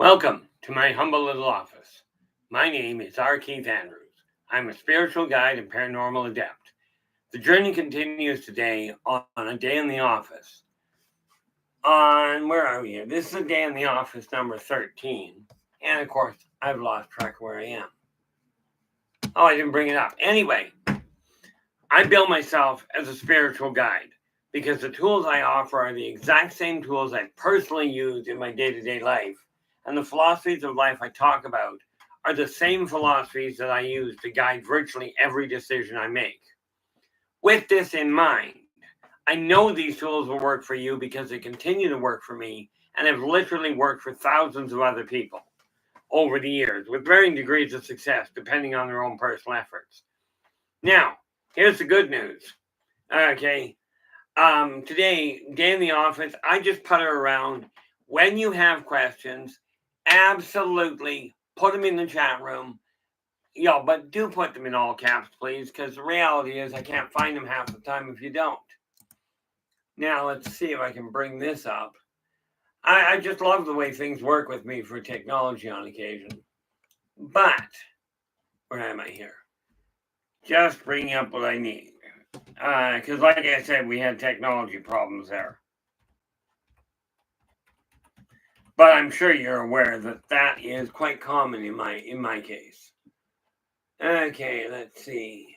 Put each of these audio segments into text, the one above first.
Welcome to my humble little office. My name is R. Keith Andrews. I'm a spiritual guide and paranormal adept. The journey continues today on a day in the office. Where are we here? This is a day in the office number 13. And of course, I've lost track of where I am. Oh, I didn't bring it up. Anyway, I bill myself as a spiritual guide because the tools I offer are the exact same tools I personally use in my day-to-day life. And the philosophies of life I talk about are the same philosophies that I use to guide virtually every decision I make. With this in mind, I know these tools will work for you because they continue to work for me and have literally worked for thousands of other people over the years with varying degrees of success depending on their own personal efforts. Now, here's the good news. Okay. Today, day in the office, I just putter around. When you have questions, absolutely put them in the chat room. But do put them in all caps, please, because the reality is I can't find them half the time if you don't. Now, let's see if I can bring this up. I just love the way things work with me for technology on occasion. But, where am I here? Just bringing up what I need. Because like I said, we had technology problems there. But I'm sure you're aware that that is quite common in my case. Okay, let's see.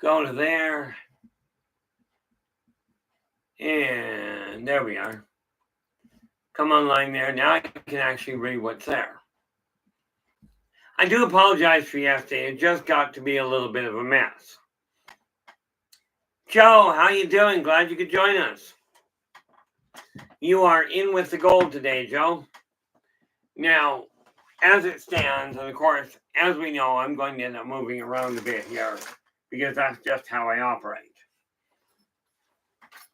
Go to there. And there we are. Come online there. Now I can actually read what's there. I do apologize for yesterday. It just got to be a little bit of a mess. Joe, how you doing? Glad you could join us. You are in with the gold today, Joe. Now, as it stands, and of course, as we know, I'm going to end up moving around a bit here because that's just how I operate.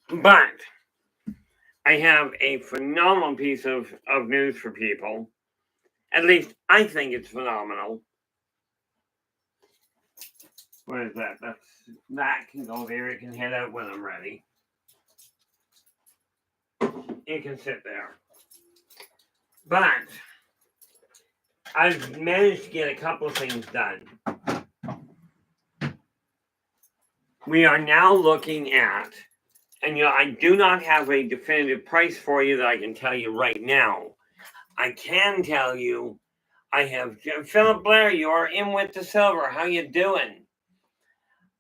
But I have a phenomenal piece of news for people. At least I think it's phenomenal. What is that? That can go there. It can head out when I'm ready. It can sit there. But I've managed to get a couple of things done. We are now looking at, and I do not have a definitive price for you that I can tell you right now. I can tell you, I have Philip Blair. You are in with the silver. How you doing?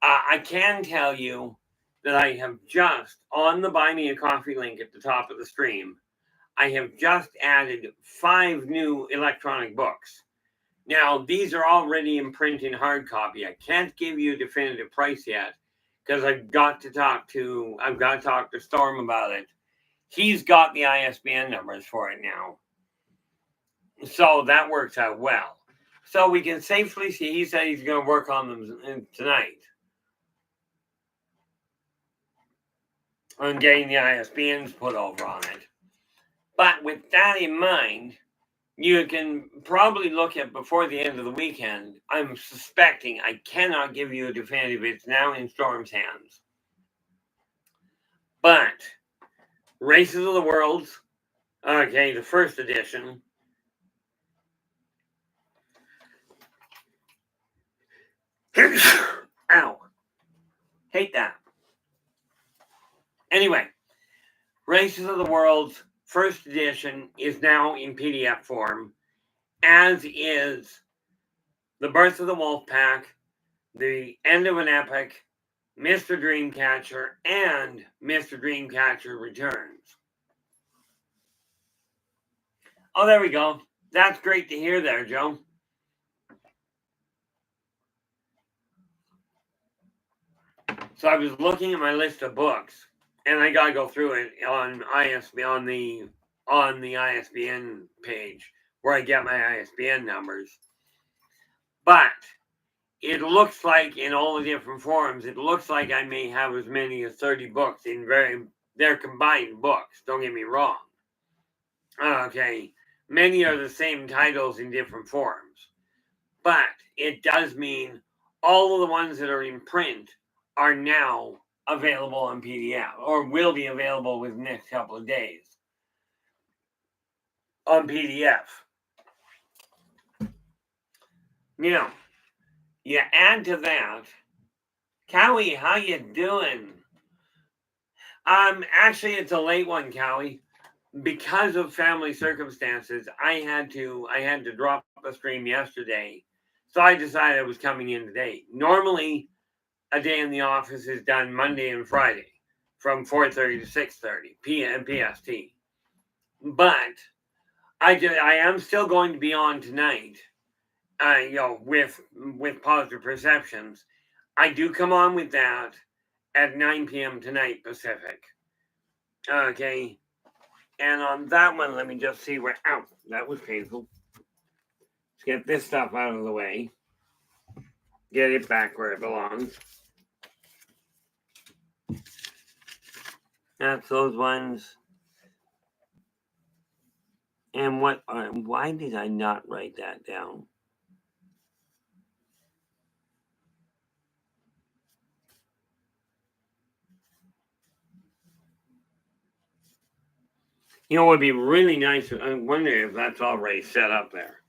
I can tell you that I have just on the Buy Me a Coffee link at the top of the stream. I have just added 5 new electronic books. Now, these are already in print in hard copy. I can't give you a definitive price yet because I've got to talk to Storm about it. He's got the ISBN numbers for it now. So that works out well. So we can safely see, he said he's going to work on them tonight. On getting the ISBNs put over on it. But with that in mind, you can probably look at before the end of the weekend. I'm suspecting, I cannot give you a definitive, it's now in Storm's hands. But Races of the Worlds, okay, the first edition. Ow. Hate that. Anyway, Races of the Worlds first edition is now in PDF form, as is The Birth of the Wolf Pack, The End of an Epic, Mr. Dreamcatcher, and Mr. Dreamcatcher Returns. Oh, there we go. That's great to hear there, Joe. So I was looking at my list of books, and I gotta go through it on the ISBN page where I get my ISBN numbers. But it looks like in all the different forms, it looks like I may have as many as 30 books in they're combined books. Don't get me wrong. Okay, many are the same titles in different forms, but it does mean all of the ones that are in print are now available on PDF, or will be available within the next couple of days. on PDF. Now, you add to that, Cowie, how you doing? Actually, it's a late one, Cowie. Because of family circumstances, I had to drop the stream yesterday, so I decided I was coming in today. Normally, a day in the office is done Monday and Friday from 4:30 to 6:30 p.m. PST. But I am still going to be on tonight. With Positive Perceptions, I do come on with that at 9 p.m. tonight Pacific. Okay. And on that one, let me just see where. Ow, that was painful. Let's get this stuff out of the way. Get it back where it belongs. That's those ones. And why did I not write that down? You know, it would be really nice. I wonder if that's already set up there.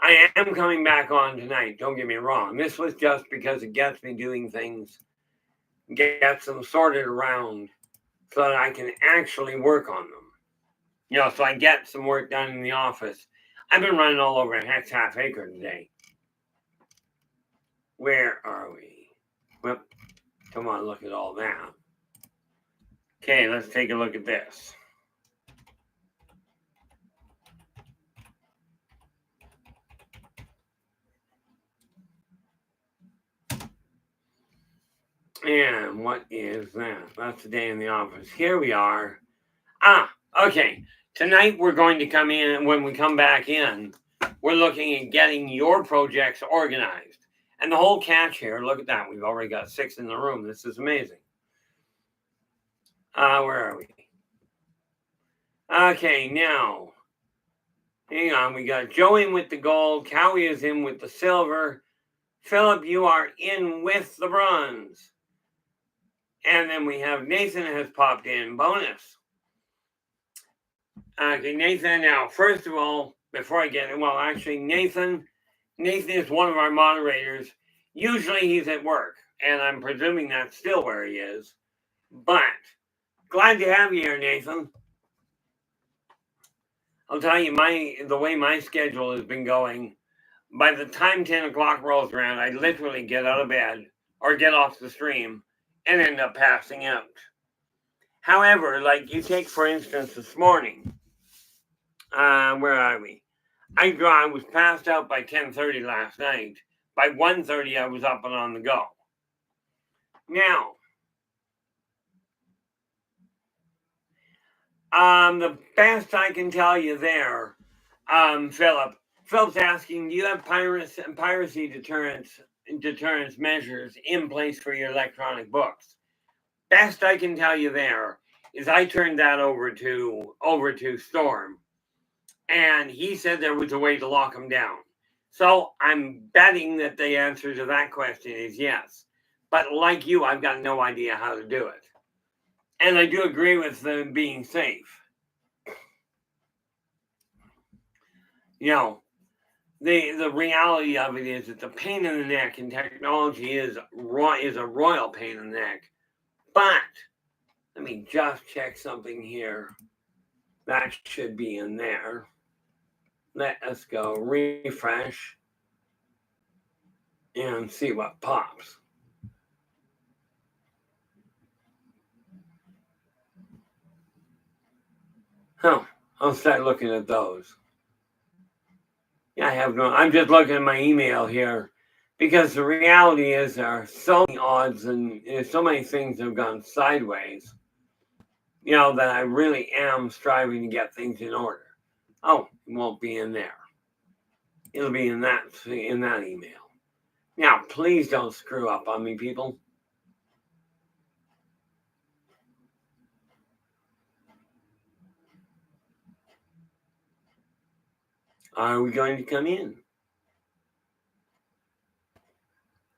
I am coming back on tonight. Don't get me wrong. This was just because it gets me doing things, gets them sorted around so that I can actually work on them. So I get some work done in the office. I've been running all over a Hex Half Acre today. Where are we? Well, come on, look at all that. Okay, let's take a look at this. And what is that? That's the day in the office. Here we are. Okay. Tonight we're going to come in, and when we come back in, we're looking at getting your projects organized. And the whole catch here, look at that. We've already got 6 in the room. This is amazing. Where are we? Okay, now, hang on. We got Joe in with the gold. Cowie is in with the silver. Philip, you are in with the bronze. And then we have Nathan has popped in. Bonus. Okay, Nathan, now, first of all, before I get it, well, actually, Nathan is one of our moderators. Usually he's at work, and I'm presuming that's still where he is. But glad to have you here, Nathan. I'll tell you, the way my schedule has been going, by the time 10 o'clock rolls around, I literally get out of bed or get off the stream and end up passing out. However, like you take, for instance, this morning, where are we? I was passed out by 10:30 last night. By 1:30, I was up and on the go. Now, the best I can tell you there, Philip's asking, do you have piracy deterrence measures in place for your electronic books? Best I can tell you there is I turned that over to Storm, and he said there was a way to lock them down. So I'm betting that the answer to that question is yes. But like you, I've got no idea how to do it. And I do agree with them being safe. The reality of it is that the pain in the neck in technology is a royal pain in the neck. But let me just check something here. That should be in there. Let us go refresh and see what pops. I'll start looking at those. Yeah, I'm just looking at my email here because the reality is there are so many odds and so many things have gone sideways, that I really am striving to get things in order. Oh, it won't be in there. It'll be in that email. Now, please don't screw up on me, people. Are we going to come in?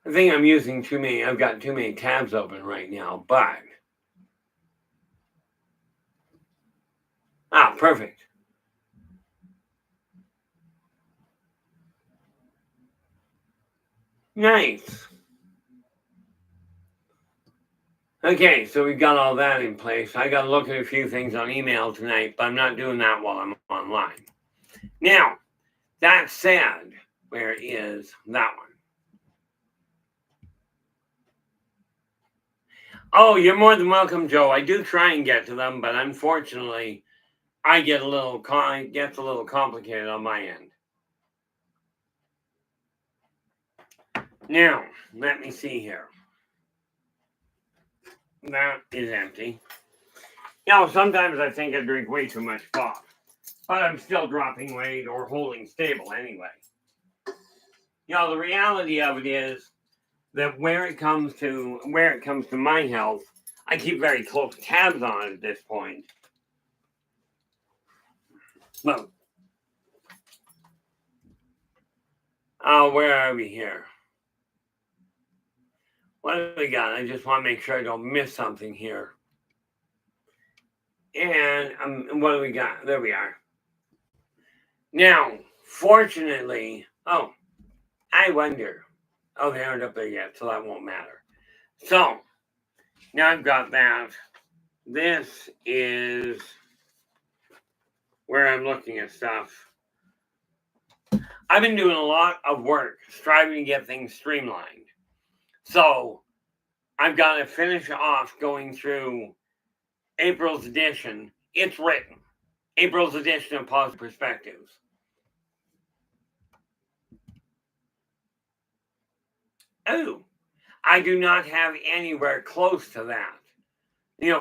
I think I'm using too many. I've got too many tabs open right now, but perfect. Nice. Okay, so we've got all that in place. I got to look at a few things on email tonight, but I'm not doing that while I'm online. Now, that said, where is that one? Oh, you're more than welcome, Joe. I do try and get to them, but unfortunately, it gets a little complicated on my end. Now, let me see here. That is empty. Sometimes I think I drink way too much pop, but I'm still dropping weight or holding stable anyway. The reality of it is that where it comes to my health, I keep very close tabs on it at this point. Look. Where are we here? What do we got? I just want to make sure I don't miss something here. And what do we got? There we are. Now, fortunately, I wonder. Oh, they aren't up there yet, so that won't matter. So, now I've got that. This is where I'm looking at stuff. I've been doing a lot of work striving to get things streamlined. So, I've got to finish off going through April's edition. It's written. April's edition of Positive Perspectives. Oh, I do not have anywhere close to that.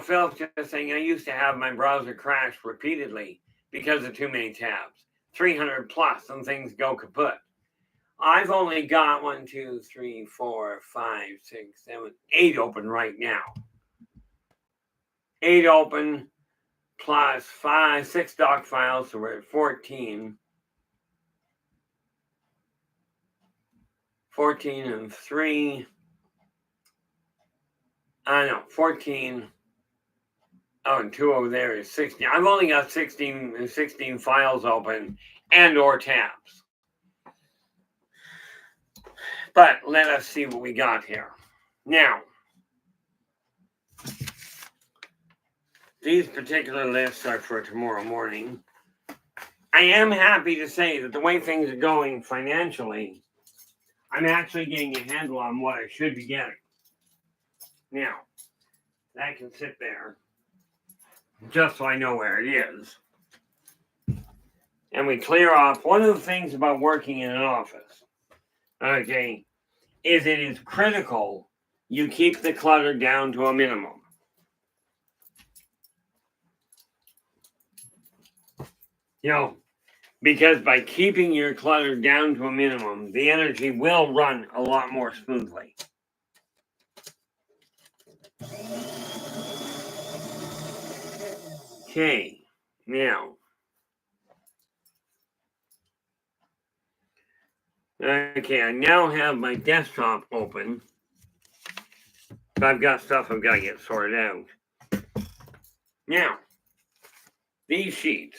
Phil's just saying I used to have my browser crash repeatedly because of too many tabs. 300 plus and things go kaput. I've only got 1, 2, 3, 4, 5, 6, 7, 8 open right now. 8 open plus 6 doc files, so we're at 14. 14 and 3. 14. Oh, and 2 over there is 16. I've only got 16 files open and or tabs. But let us see what we got here. Now, these particular lists are for tomorrow morning. I am happy to say that the way things are going financially, I'm actually getting a handle on what I should be getting. Now, that can sit there just so I know where it is. And we clear off. One of the things about working in an office, okay, is it is critical you keep the clutter down to a minimum. Because by keeping your clutter down to a minimum, the energy will run a lot more smoothly. Okay, now. Okay, I now have my desktop open. But I've got stuff I've got to get sorted out. Now, these sheets.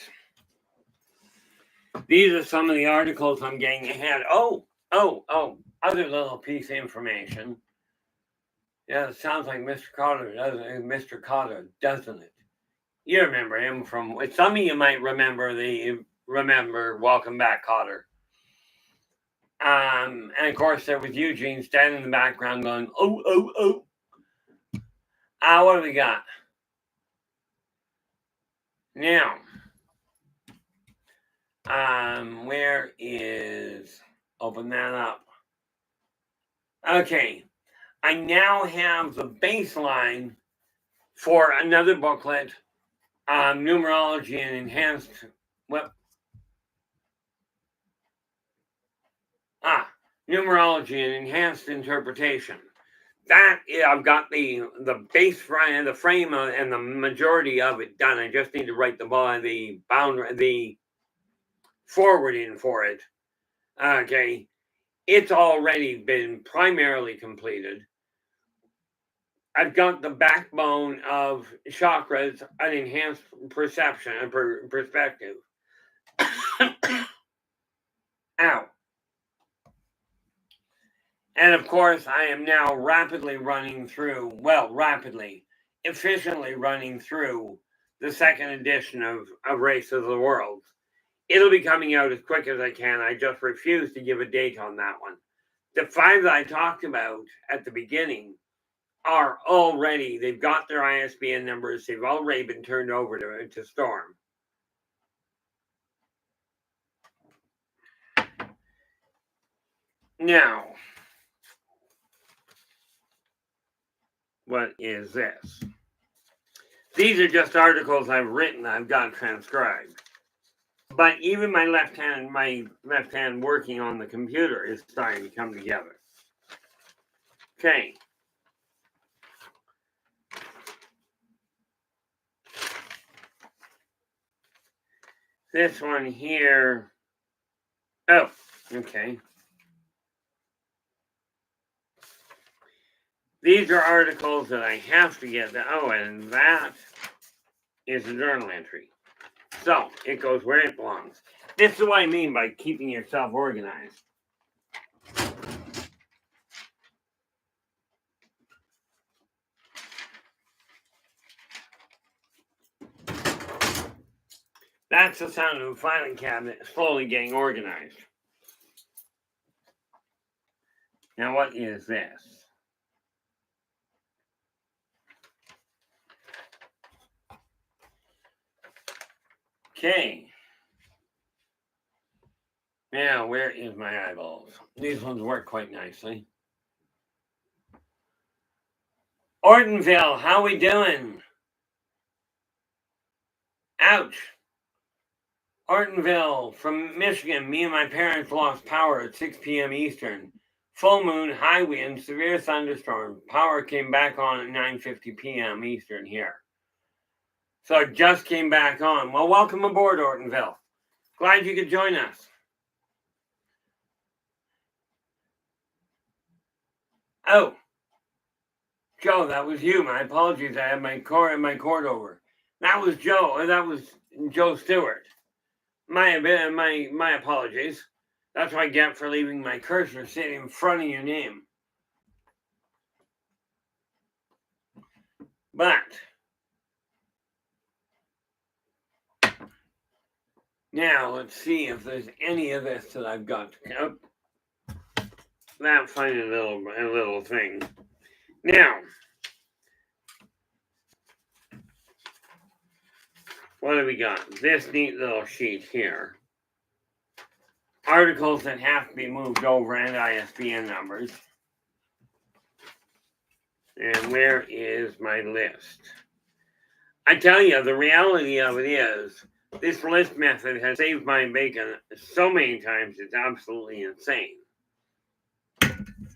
These are some of the articles I'm getting ahead. Other little piece of information. Yeah, it sounds like Mr. Cotter, doesn't it? Mr. Cotter, doesn't it? You remember him from, some of you might remember Welcome Back, Cotter. And of course, there was Eugene standing in the background going, oh. What do we got? Now, where is, open that up. Okay, I now have the baseline for another booklet, Numerology and Enhanced, Numerology and Enhanced Interpretation. That, I've got the base frame, the frame, and the majority of it done. I just need to write the forwarding for it. Okay, it's already been primarily completed. I've got the backbone of chakras, an enhanced perception and perspective. Ow. And of course, I am now efficiently running through the second edition of Race of the Worlds. It'll be coming out as quick as I can. I just refuse to give a date on that one. The 5 that I talked about at the beginning are already, they've got their ISBN numbers. They've already been turned over to Storm. Now, what is this? These are just articles I've written, I've got transcribed. But even my left hand working on the computer is starting to come together. Okay. This one here. Oh, okay. These are articles that I have to get. Oh, and that is a journal entry. So it goes where it belongs. This is what I mean by keeping yourself organized. That's the sound of a filing cabinet slowly getting organized. Now, what is this? Okay. Now, where is my eyeballs? These ones work quite nicely. Ortonville, how we doing? Ouch. Ortonville, from Michigan, me and my parents lost power at 6 p.m. Eastern. Full moon, high wind, severe thunderstorm. Power came back on at 9:50 p.m. Eastern here. So it just came back on. Well, welcome aboard, Ortonville. Glad you could join us. Oh, Joe, that was you. My apologies. I had my cord over. That was Joe. That was Joe Stewart. My apologies. That's what I get for leaving my cursor sitting in front of your name. But now let's see if there's any of this that I've got to count. That funny little thing. Now, what do we got? This neat little sheet here. Articles that have to be moved over and ISBN numbers. And where is my list? I tell you, the reality of it is, this list method has saved my bacon so many times, it's absolutely insane.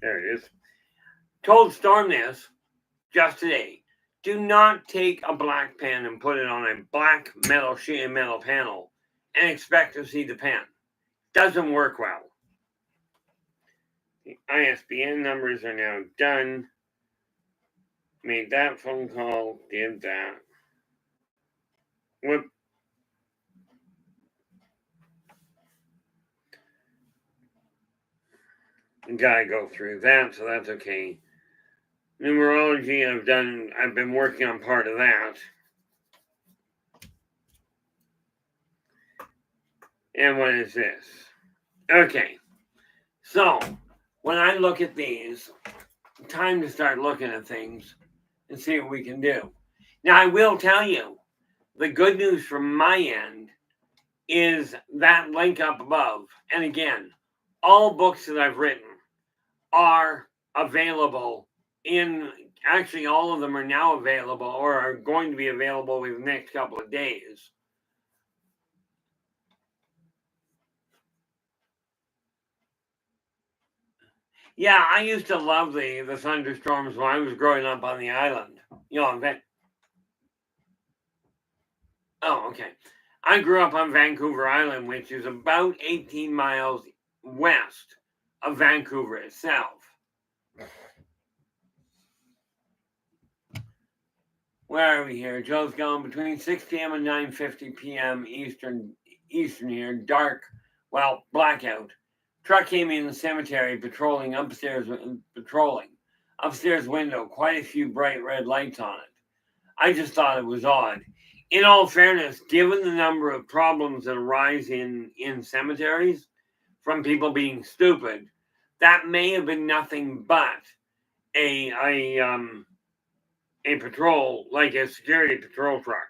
There it is. Told Storm this just today. Do not take a black pen and put it on a black metal sheet and metal panel and expect to see the pen. Doesn't work well. The ISBN numbers are now done. Made that phone call, did that. Whoop. Gotta go through that, so that's okay. Numerology, I've been working on part of that. And what is this? Okay. So, when I look at these, time to start looking at things and see what we can do. Now, I will tell you, the good news from my end is that link up above. And again, all books that I've written are available actually all of them are now available or are going to be available within the next couple of days. Yeah, I used to love the thunderstorms when I was growing up on the island. Oh, okay. I grew up on Vancouver Island, which is about 18 miles west of Vancouver itself. where are we here? Joe's going between 6 p.m. and 9:50 p.m. Eastern here. Dark, well, blackout. Truck came in the cemetery patrolling upstairs window. Quite a few bright red lights on it. I just thought it was odd. In all fairness, given the number of problems that arise in cemeteries from people being stupid, that may have been nothing but a patrol, like a security patrol truck.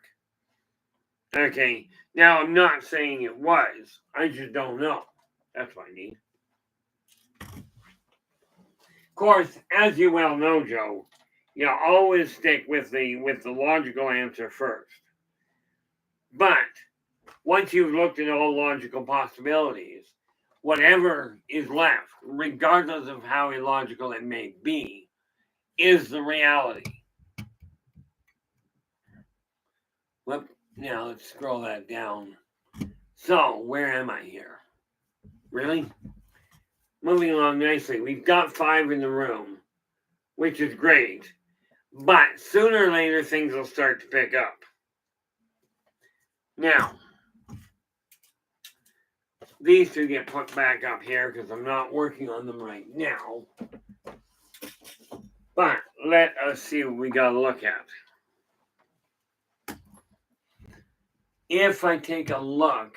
Okay, now I'm not saying it was. I just don't know. That's what I need. Of course, as you well know, Joe, you always stick with the logical answer first. But once you've looked at all logical possibilities, whatever is left, regardless of how illogical it may be, is the reality. Well, now let's scroll that down. So, where am I here? Really? Moving along nicely. We've got 5 in the room, which is great. But sooner or later, things will start to pick up. Now, these 2 get put back up here because I'm not working on them right now. But let us see what we got to look at. If I take a look,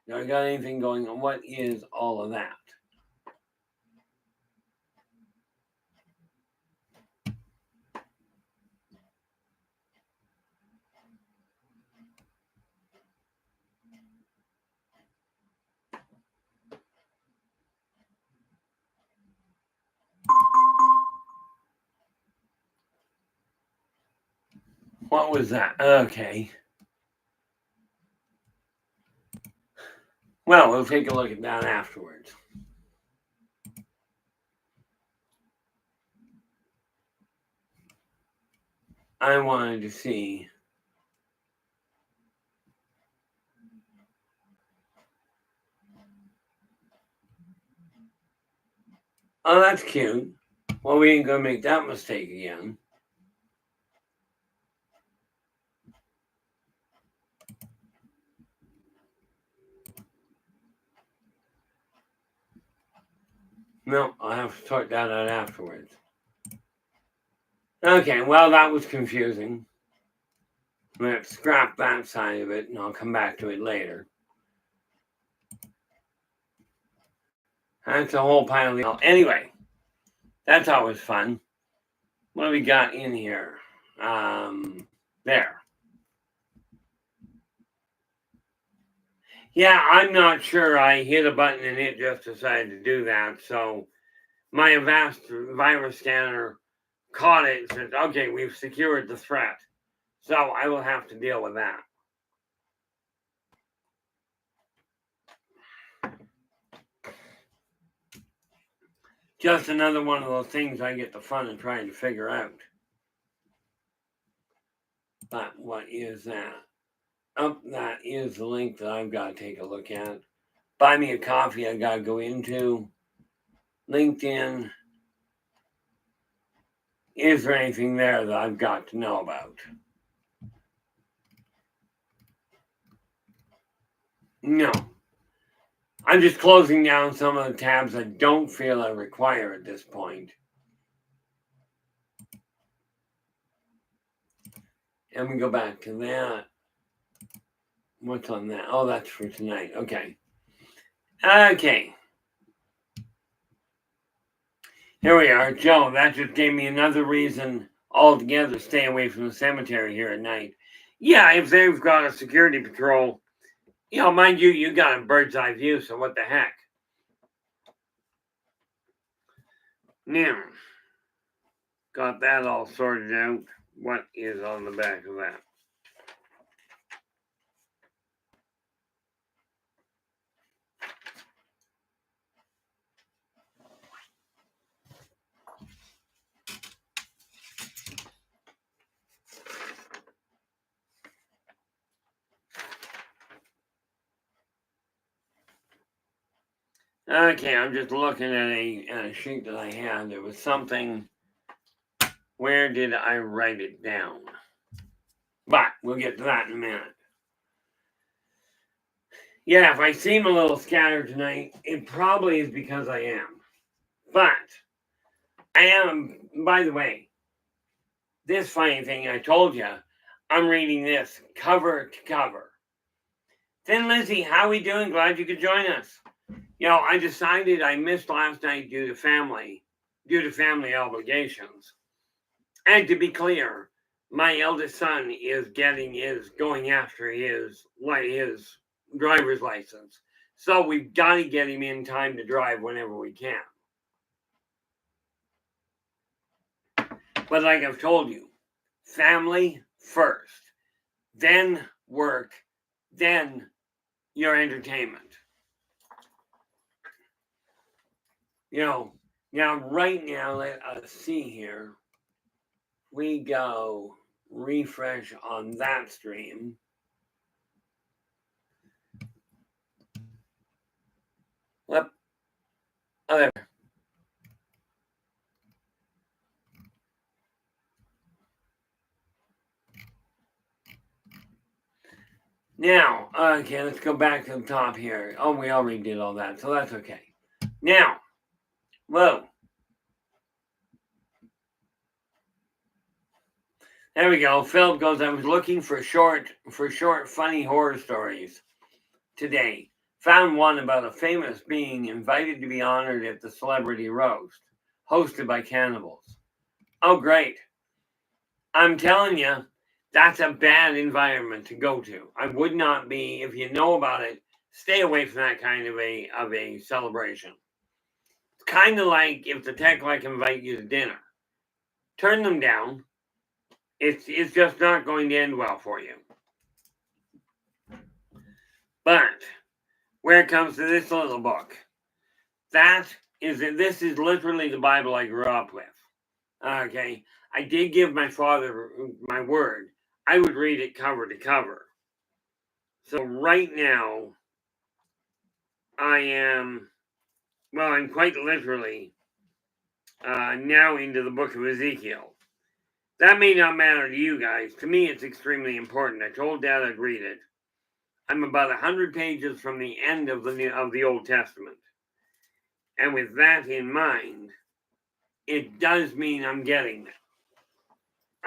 now I got anything going on? What is all of that? What was that? Okay. Well, we'll take a look at that afterwards. I wanted to see. Oh, that's cute. Well, we ain't gonna make that mistake again. No, I'll have to sort that out afterwards. Okay, well, that was confusing. Let's scrap that side of it, and I'll come back to it later. That's a whole pile of... Anyway, that's always fun. What do we got in here? There. Yeah, I'm not sure. I hit a button and it just decided to do that. So my Avast virus scanner caught it and said, okay, we've secured the threat. So I will have to deal with that. Just another one of those things I get the fun of trying to figure out. But what is that? Oh, that is the link that I've got to take a look at. Buy me a coffee, I got to go into. LinkedIn. Is there anything there that I've got to know about? No. I'm just closing down some of the tabs I don't feel I require at this point. And we go back to that. What's on that? Oh, that's for tonight. Okay. Okay. Here we are. Joe, that just gave me another reason altogether to stay away from the cemetery here at night. Yeah, if they've got a security patrol, mind you, you got a bird's eye view, so what the heck? Now, got that all sorted out. What is on the back of that? Okay, I'm just looking at a sheet that I had. There was something Where did I write it down? But we'll get to that in a minute. Yeah, if I seem a little scattered tonight, it probably is because I am. But I am, by the way, this funny thing I told you, I'm reading this cover to cover. Thin Lizzy, how we doing? Glad you could join us. I decided I missed last night due to family obligations. And to be clear, my eldest son is going after his driver's license. So we've got to get him in time to drive whenever we can. But like I've told you, family first, then work, then your entertainment. Now right now, let us see here. We go refresh on that stream. Yep. Oh, there. Now, okay, let's go back to the top here. Oh, we already did all that, so that's okay. Now, whoa. There we go. Philip goes, I was looking for short, funny horror stories today. Found one about a famous being invited to be honored at the celebrity roast, hosted by cannibals. Oh, great. I'm telling you, that's a bad environment to go to. I would not be, if you know about it, stay away from that kind of a celebration. It's kind of like if the tech invite you to dinner. Turn them down. It's just not going to end well for you. But where it comes to this little book, this is literally the Bible I grew up with. Okay, I did give my father my word. I would read it cover to cover. So right now, I'm quite literally now into the book of Ezekiel. That may not matter to you guys. To me, it's extremely important. I told Dad I'd read it. I'm about 100 pages from the end of the Old Testament. And with that in mind, it does mean I'm getting it.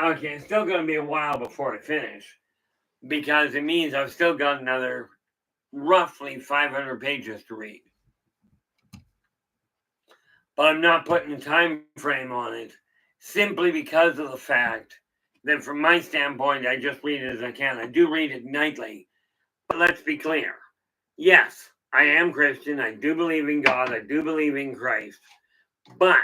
Okay, it's still going to be a while before I finish, because it means I've still got another roughly 500 pages to read. But I'm not putting a time frame on it, simply because of the fact that from my standpoint, I just read it as I can. I do read it nightly, but let's be clear. Yes, I am Christian. I do believe in God. I do believe in Christ. But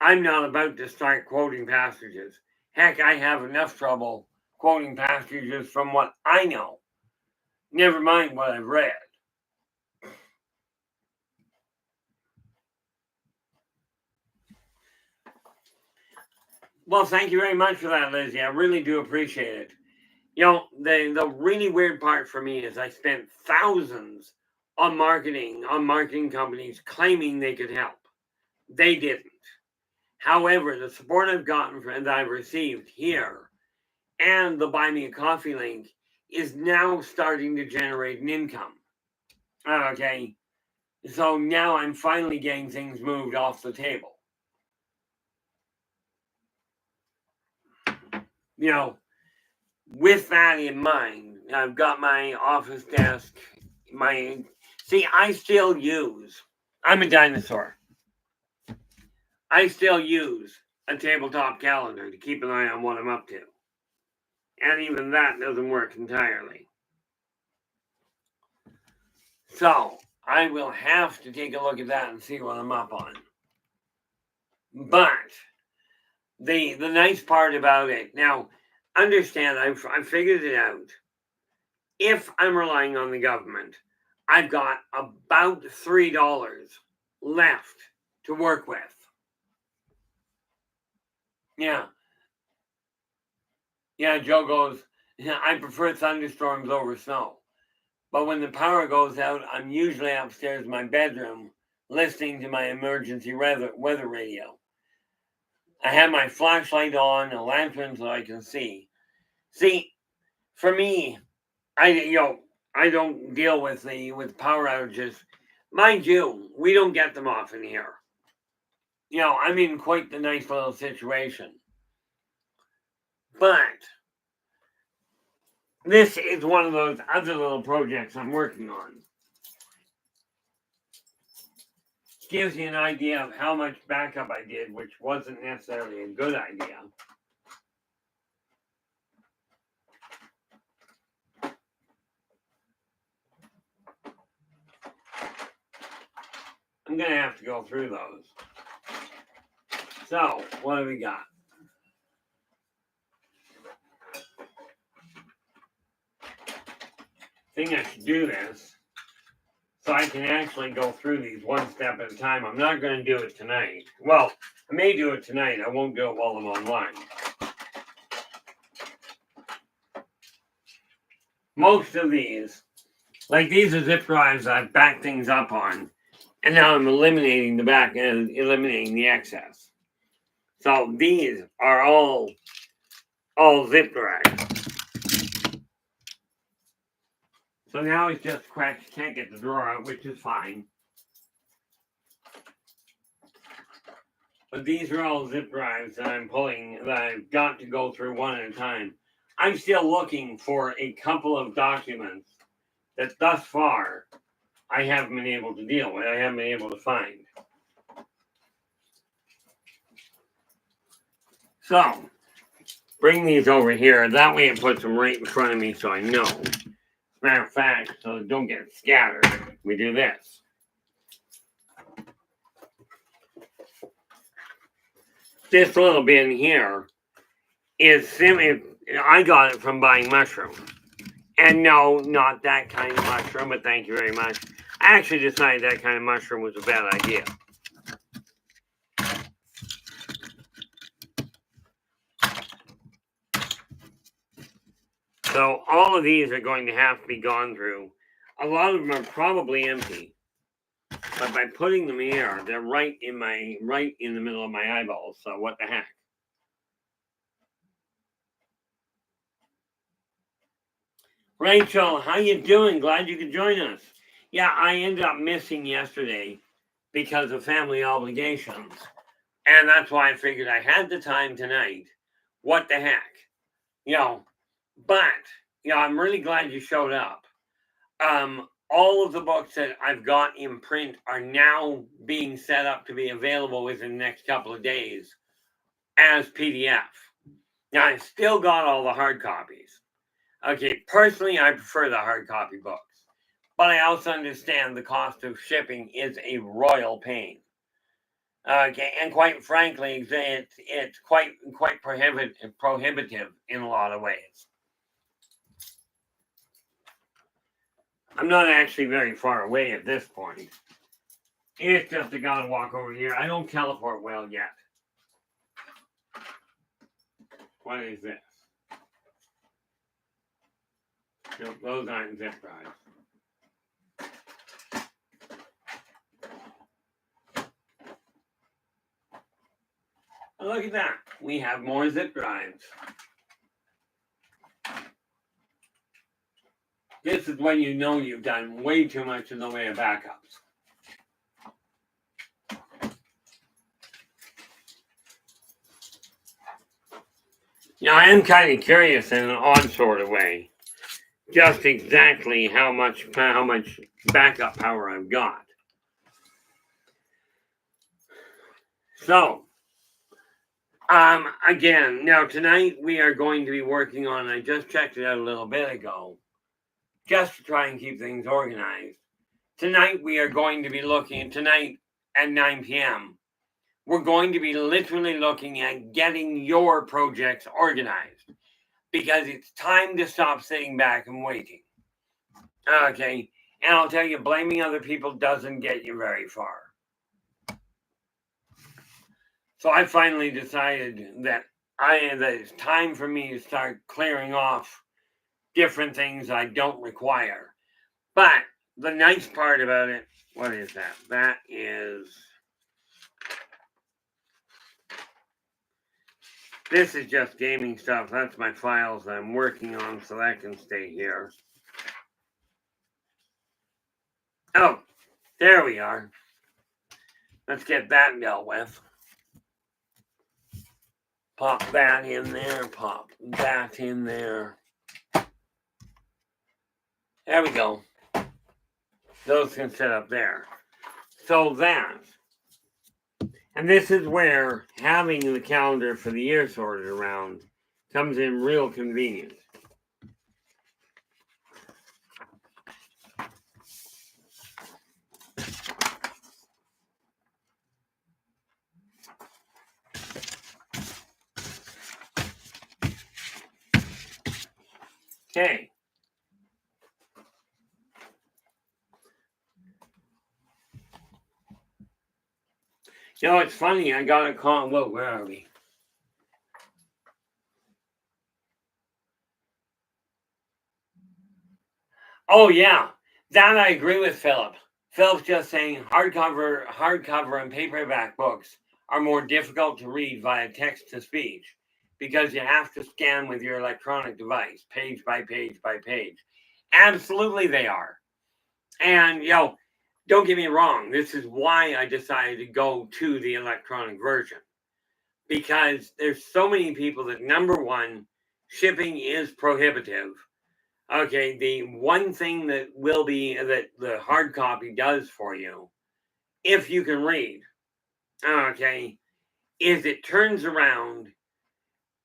I'm not about to start quoting passages. Heck, I have enough trouble quoting passages from what I know. Never mind what I've read. Well, thank you very much for that, Lizzie. I really do appreciate it. The really weird part for me is I spent thousands on marketing companies claiming they could help. They didn't. However, the support I've gotten and I've received here and the Buy Me a Coffee link is now starting to generate an income. Okay. So now I'm finally getting things moved off the table. With that in mind, I've got my office desk, I'm a dinosaur. I still use a tabletop calendar to keep an eye on what I'm up to. And even that doesn't work entirely. So I will have to take a look at that and see what I'm up on. But the nice part about it, now, understand, I've figured it out. If I'm relying on the government, I've got about $3 left to work with. Yeah, Joe goes, I prefer thunderstorms over snow. But when the power goes out, I'm usually upstairs in my bedroom listening to my emergency weather radio. I have my flashlight on, a lantern so I can see. See, for me, I don't deal with power outages. Mind you, we don't get them often here. I'm in quite the nice little situation. But this is one of those other little projects I'm working on. Gives you an idea of how much backup I did, which wasn't necessarily a good idea. I'm going to have to go through those. So, what do we got? I think I should do this so I can actually go through these one step at a time. I'm not going to do it tonight. Well, I may do it tonight. I won't do it while I'm online. Most of these, like these are zip drives I've backed things up on, and now I'm eliminating the back and eliminating the excess. So these are all zip drives. So now it's just cracked, can't get the drawer out, which is fine. But these are all zip drives that I'm pulling, that I've got to go through one at a time. I'm still looking for a couple of documents that thus far I haven't been able to deal with, I haven't been able to find. So, bring these over here. That way it puts them right in front of me so I know. Matter of fact, so they don't get scattered, we do this. This little bin here is simply, I got it from buying mushrooms. And no, not that kind of mushroom, but thank you very much. I actually decided that kind of mushroom was a bad idea. So all of these are going to have to be gone through. A lot of them are probably empty. But by putting them here, they're right in the middle of my eyeballs. So what the heck? Rachel, how you doing? Glad you could join us. Yeah, I ended up missing yesterday because of family obligations. And that's why I figured I had the time tonight. What the heck? But I'm really glad you showed up. All of the books that I've got in print are now being set up to be available within the next couple of days as PDF. Now, I've still got all the hard copies. Okay, personally, I prefer the hard copy books, but I also understand the cost of shipping is a royal pain. Okay, and quite frankly, it's quite prohibitive in a lot of ways. I'm not actually very far away at this point. It's just I gotta walk over here. I don't teleport well yet. What is this? Nope, those aren't zip drives. Oh, look at that. We have more zip drives. This is when you know you've done way too much in the way of backups. I am kind of curious in an odd sort of way, just exactly how much backup power I've got. So, again, now tonight we are going to be working on, I just checked it out a little bit ago, just to try and keep things organized. Tonight we are going to be looking, tonight at 9 p.m., we're going to be literally looking at getting your projects organized because it's time to stop sitting back and waiting. Okay, and I'll tell you, blaming other people doesn't get you very far. So I finally decided that it's time for me to start clearing off different things I don't require. But the nice part about it, what is that? That is This is just gaming stuff. That's my files that I'm working on, so that can stay here. Oh, there we are. Let's get that dealt with. Pop that in there, pop that in there. There we go. Those can sit up there. So that. And this is where having the calendar for the year sorted around comes in real convenient. Okay. You know, it's funny. I got a call. Whoa, where are we? Oh, yeah. That I agree with Philip. Philip's just saying hardcover and paperback books are more difficult to read via text to speech because you have to scan with your electronic device, page by page by page. Absolutely, they are. And, you know, don't get me wrong. This is why I decided to go to the electronic version. Because there's so many people that, number one, shipping is prohibitive. Okay, the one thing that will be that the hard copy does for you, if you can read, okay, is it turns around,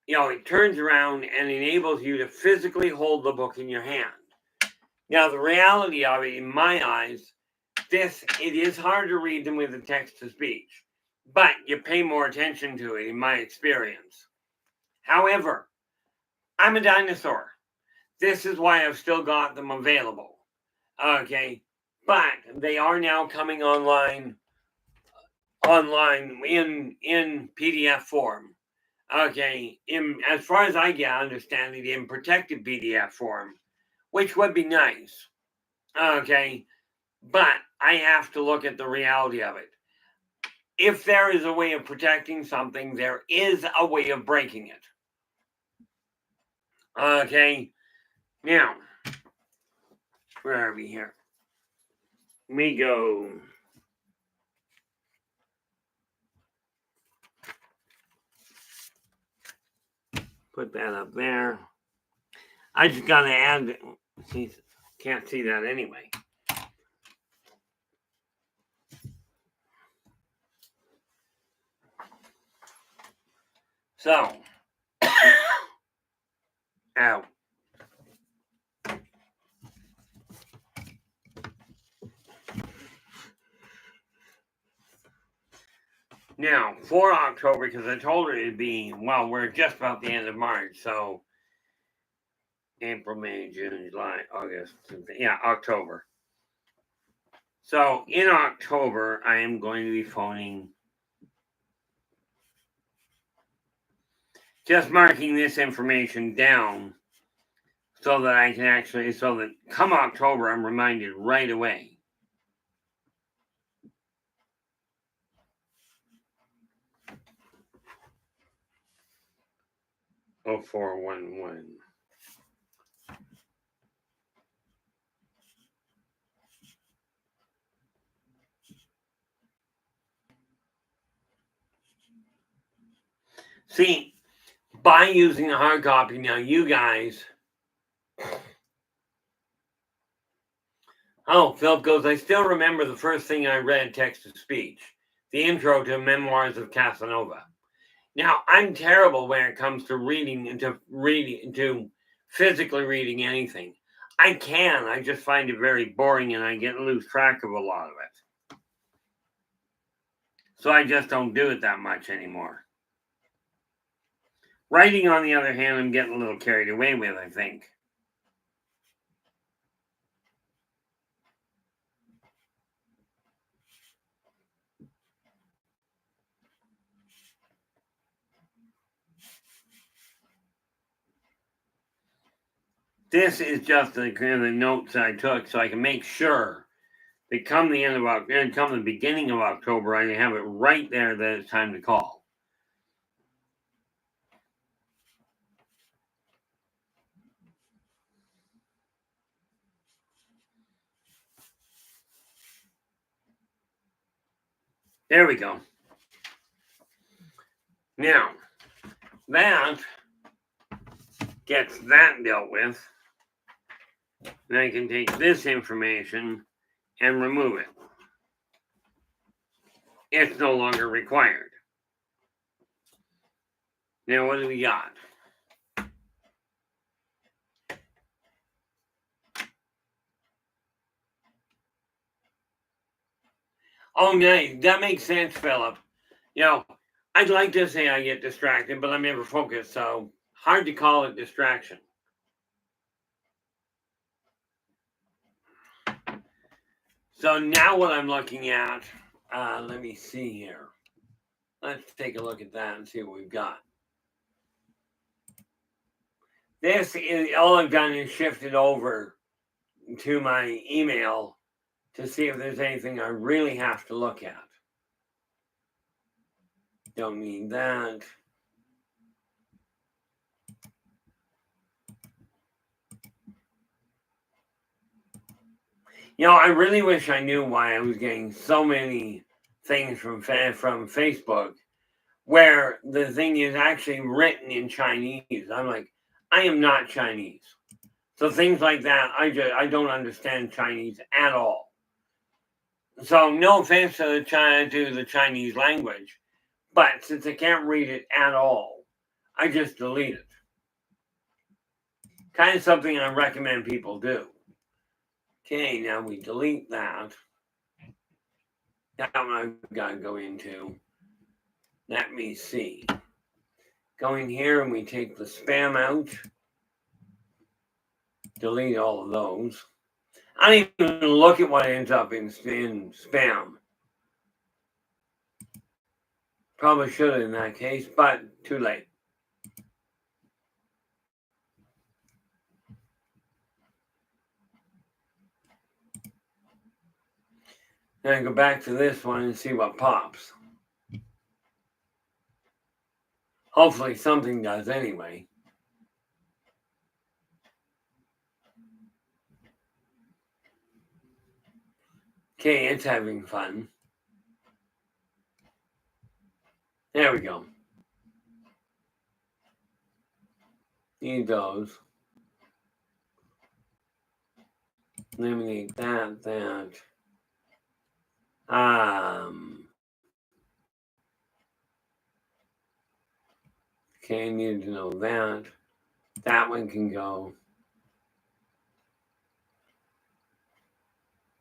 it turns around and enables you to physically hold the book in your hand. Now, the reality of it, in my eyes, it is hard to read them with the text to speech, but you pay more attention to it, in my experience. However, I'm a dinosaur. This is why I've still got them available. Okay, but they are now coming online in PDF form. Okay, as far as I understand it, in protected PDF form, which would be nice. Okay, but I have to look at the reality of it. If there is a way of protecting something, there is a way of breaking it. Okay, now, where are we here? We go. Put that up there. I just got to add. See, can't see that anyway. So, ow. Now, for October, because I told her it'd be, well, we're just about the end of March, so April, May, June, July, August, yeah, October. So, in October, I am going to be phoning, just marking this information down so that I can actually, so that come October, I'm reminded right away. Oh, 0411. See, by using a hard copy, now you guys. Oh, Philip goes, I still remember the first thing I read text to speech, the intro to Memoirs of Casanova. Now, I'm terrible when it comes to to physically reading anything. I just find it very boring and I lose track of a lot of it. So I just don't do it that much anymore. Writing, on the other hand, I'm getting a little carried away with, I think. This is just the kind of notes I took so I can make sure that come the beginning of October, I have it right there that it's time to call. There we go. Now, that gets that dealt with. Then I can take this information and remove it. It's no longer required. Now, what do we got? Oh, nice. That makes sense, Philip. I'd like to say I get distracted, but I'm never focused, so hard to call it distraction. So now what I'm looking at, let me see here. Let's take a look at that and see what we've got. This is all I've done is shifted over to my email to see if there's anything I really have to look at. Don't need that. I really wish I knew why I was getting so many things from Facebook where the thing is actually written in Chinese. I'm like, I am not Chinese. So things like that, I don't understand Chinese at all. So no offense to the Chinese language, but since I can't read it at all, I just delete it. Kind of something I recommend people do. Okay, now we delete that. That one I've got to go into. Let me see. Go in here and we take the spam out. Delete all of those. I don't even look at what ends up in spam. Probably should have in that case, but too late. Then go back to this one and see what pops. Hopefully something does anyway. Okay, it's having fun. There we go. Need those. Eliminate that. Okay, I need to know that. That one can go.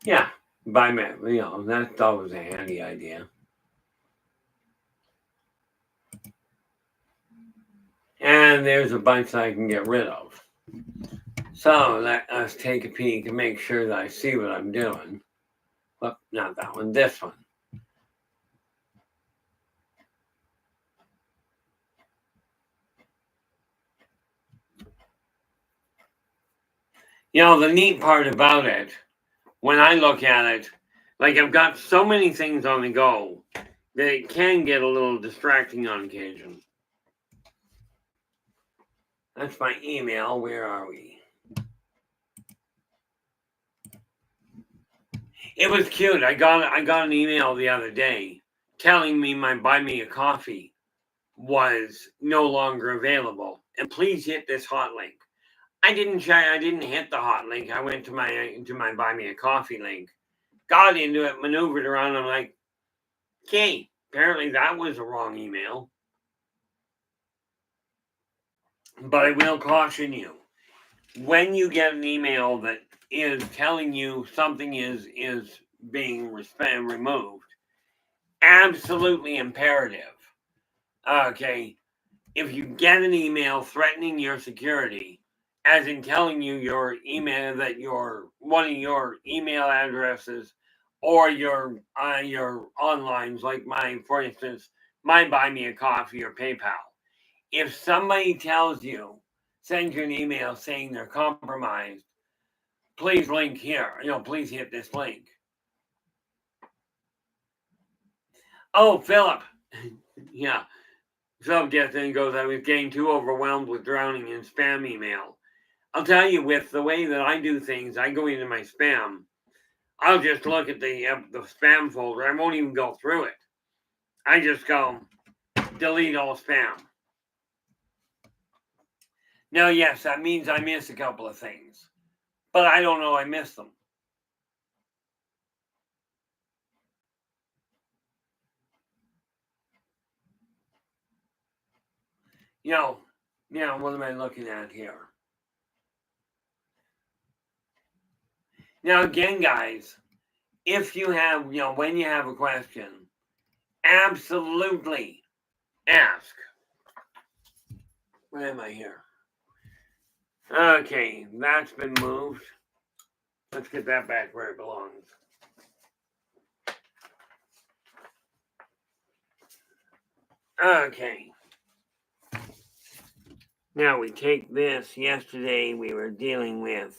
Yeah, by mail. That's always a handy idea. And there's a bunch that I can get rid of. So let us take a peek and make sure that I see what I'm doing. Well, not that one, this one. The neat part about it, when I look at it, like I've got so many things on the go that it can get a little distracting on occasion. That's my email. Where are we? It was cute. I got an email the other day telling me my Buy Me a Coffee was no longer available, and please hit this hot link. I didn't hit the hot link. I went to my Buy Me a Coffee link, got into it, maneuvered around. I'm like, okay, apparently that was a wrong email. But I will caution you, when you get an email that is telling you something is being removed, absolutely imperative. Okay, if you get an email threatening your security, as in telling you your email that one of your email addresses or your onlines, like for instance, my Buy Me a Coffee or PayPal. If somebody sends you an email saying they're compromised, please link here. Please hit this link. Oh, Philip. Yeah. Philip gets in and goes, I was getting too overwhelmed with drowning in spam email. I'll tell you, with the way that I do things, I go into my spam. I'll just look at the spam folder. I won't even go through it. I just go delete all spam. Now, yes, that means I miss a couple of things, but I don't know I missed them. What am I looking at here? Now, again, guys, if you have, when you have a question, absolutely ask. Where am I here? Okay, that's been moved. Let's get that back where it belongs. Okay. Now we take this. Yesterday we were dealing with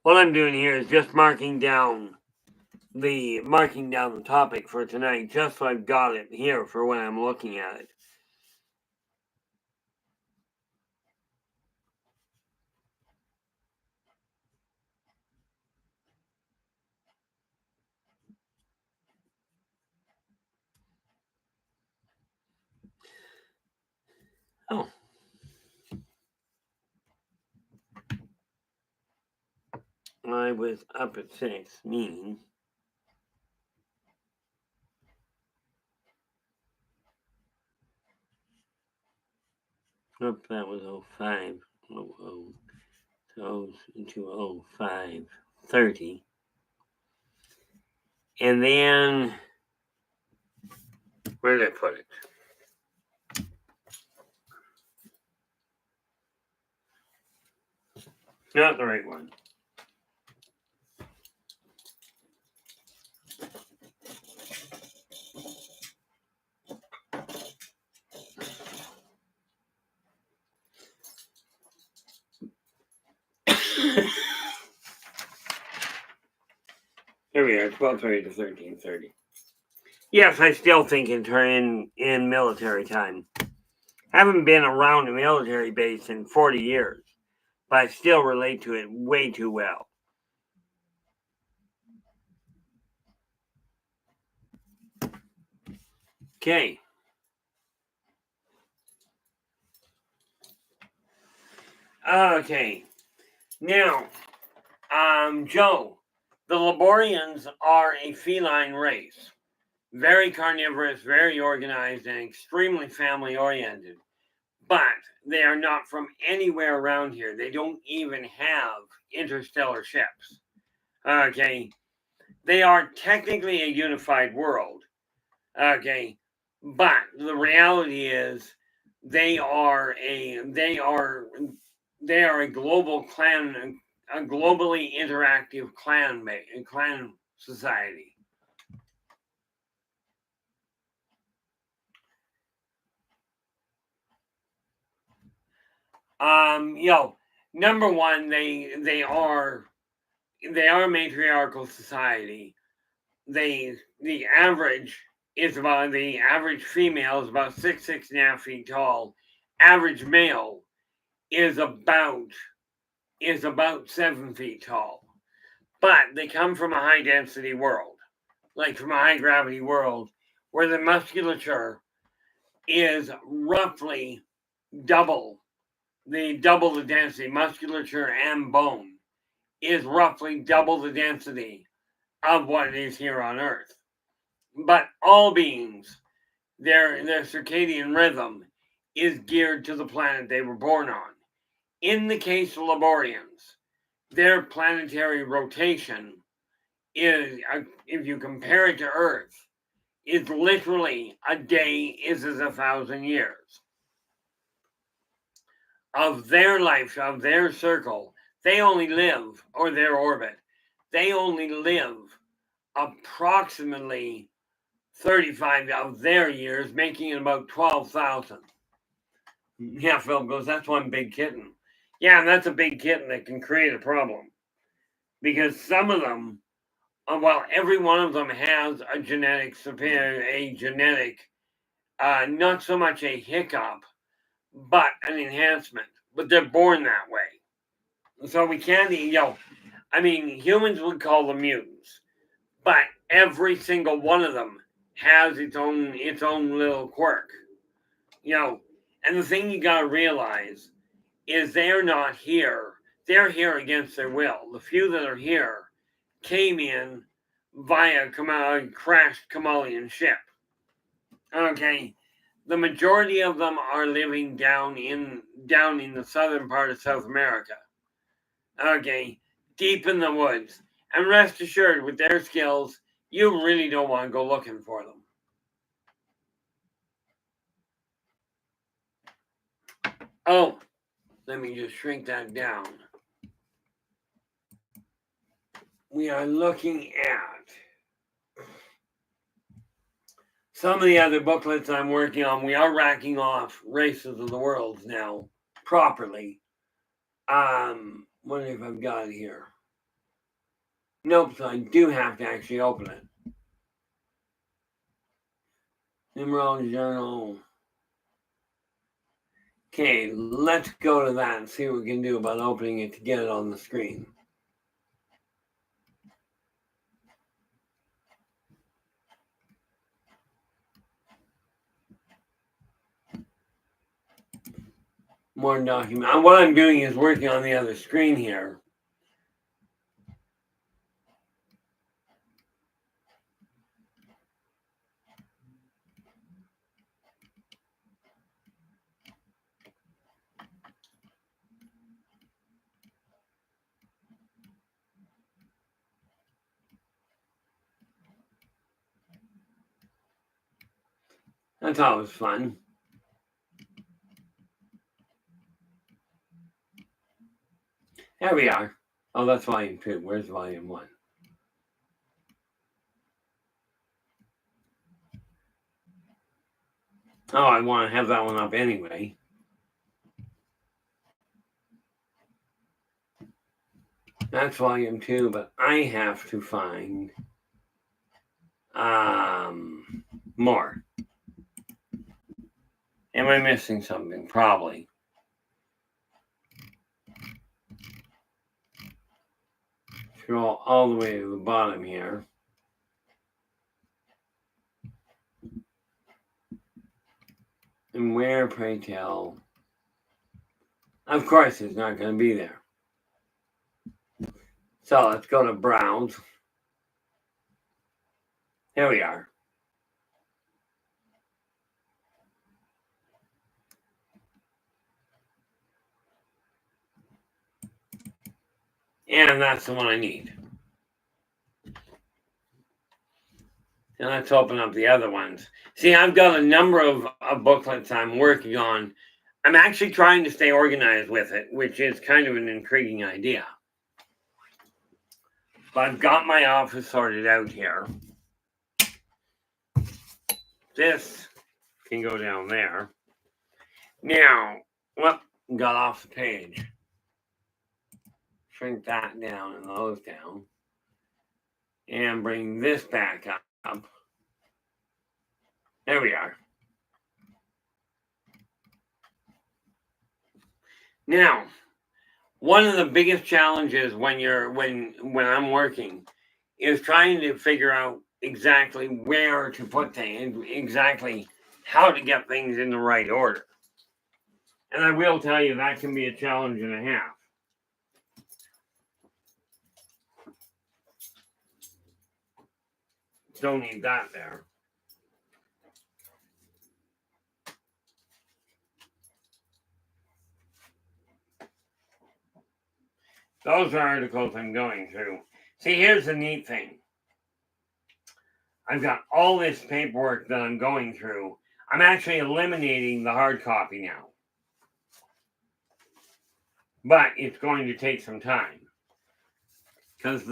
what I'm doing here is just marking down the topic for tonight, just so I've got it here for when I'm looking at it. Oh. I was up at 6, meaning that was 05. Goes into 05:30. And then, where did I put it? Not the right one. Here we are, 12:30 to 13:30. Yes, I still think in military time. Haven't been around a military base in 40 years, but I still relate to it way too well. Okay. Okay. Now, Joe, the Laborians are a feline race. Very carnivorous, very organized, and extremely family oriented. But they are not from anywhere around here. They don't even have interstellar ships. Okay. They are technically a unified world. Okay. But the reality is they are a global clan, a globally interactive clan society. Number one, they are a matriarchal society. The average female is about 6.5 feet tall. Average male is about 7 feet tall. But they come from a high density world, like from a high gravity world, where the musculature is roughly double the density. Musculature and bone is roughly double the density of what it is here on Earth. But all beings, their circadian rhythm is geared to the planet they were born on. In the case of Laborians, their planetary rotation is, if you compare it to Earth, is literally a day is as 1,000 years. Of their life, of their circle, they only live, or their orbit, they only live approximately 35 of their years, making it about 12,000. Yeah, Phil goes, that's one big kitten. Yeah, and that's a big kitten that can create a problem. Because some of them, every one of them has a genetic, not so much a hiccup, but an enhancement. But they're born that way. So we can't, I mean, humans would call them mutants, but every single one of them has its own little quirk, And the thing you gotta realize is they're not here. They're here against their will. The few that are here came in via crashed Kamalian ship. Okay. The majority of them are living down in the southern part of South America. Okay. Deep in the woods. And rest assured, with their skills, you really don't want to go looking for them. Oh, let me just shrink that down. We are looking at some of the other booklets I'm working on. We are racking off Races of the Worlds now properly. Wonder if I've got it here. Nope, so I do have to actually open it. Numerology Journal. Okay, let's go to that and see what we can do about opening it to get it on the screen. More document. What I'm doing is working on the other screen here. That's always fun. There we are. Oh, that's volume 2. Where's volume 1? Oh, I want to have that one up anyway. That's volume 2, but I have to find more. Am I missing something? Probably. Scroll all the way to the bottom here. And where, pray tell? Of course, it's not going to be there. So let's go to Browse. Here we are. And that's the one I need. And let's open up the other ones. See, I've got a number of booklets I'm working on. I'm actually trying to stay organized with it, which is kind of an intriguing idea. But I've got my office sorted out here. This can go down there. Now, got off the page. Shrink that down and those down. And bring this back up. There we are. Now, one of the biggest challenges when I'm working is trying to figure out exactly where to put things, exactly how to get things in the right order. And I will tell you that can be a challenge and a half. Don't need that there. Those are articles I'm going through. See, here's the neat thing. I've got all this paperwork that I'm going through. I'm actually eliminating the hard copy now. But it's going to take some time. Because